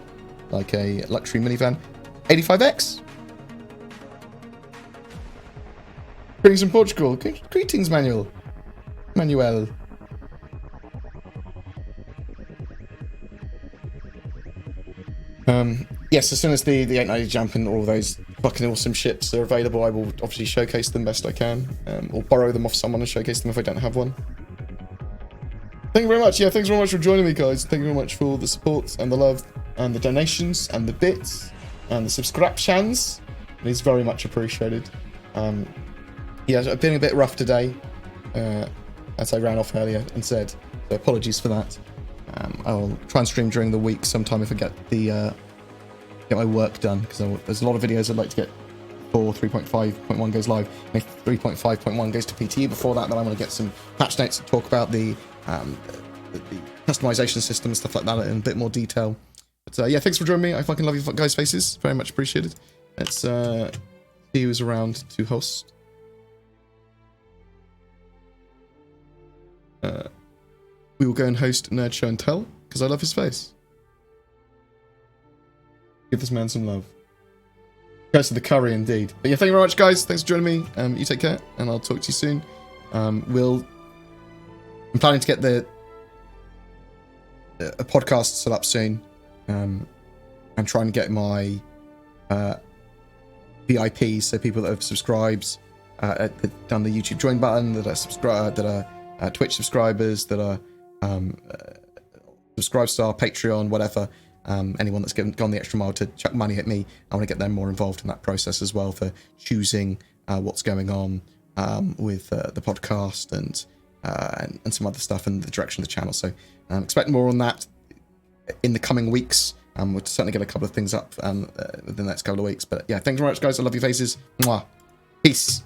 like a luxury minivan. 85X. Greetings from Portugal. Greetings, Manuel. Yes, as soon as the 890 jump and all those fucking awesome ships are available, I will obviously showcase them best I can, or borrow them off someone and showcase them if I don't have one. Thank you very much. Yeah, thanks very much for joining me, guys. Thank you very much for the support and the love and the donations and the bits and the subscriptions. It is very much appreciated. Yeah, I've been a bit rough today, as I ran off earlier and said. So apologies for that. I'll try and stream during the week sometime if I get my work done, because there's a lot of videos I'd like to get before 3.5.1 goes live. And if 3.5.1 goes to PTE before that, then I want to get some patch notes to talk about the customization system and stuff like that in a bit more detail. But yeah, thanks for joining me. I fucking love you guys' faces. Very much appreciated. Let's see who's around to host. We will go and host Nerd Show and Tell, because I love his face. Give this man some love. Goes to the curry, indeed. But yeah, thank you very much, guys. Thanks for joining me. You take care, and I'll talk to you soon. I'm planning to get a podcast set up soon. I'm trying to get my VIPs, so people that have subscribed, done the YouTube join button, that are Twitch subscribers, that are subscribe star, Patreon, whatever. Anyone that's gone the extra mile to chuck money at me, I want to get them more involved in that process as well, for choosing what's going on with the podcast and some other stuff and the direction of the channel. So expect more on that in the coming weeks. We'll certainly get a couple of things up within the next couple of weeks. But yeah, thanks very much, guys. I love your faces. Mwah. Peace.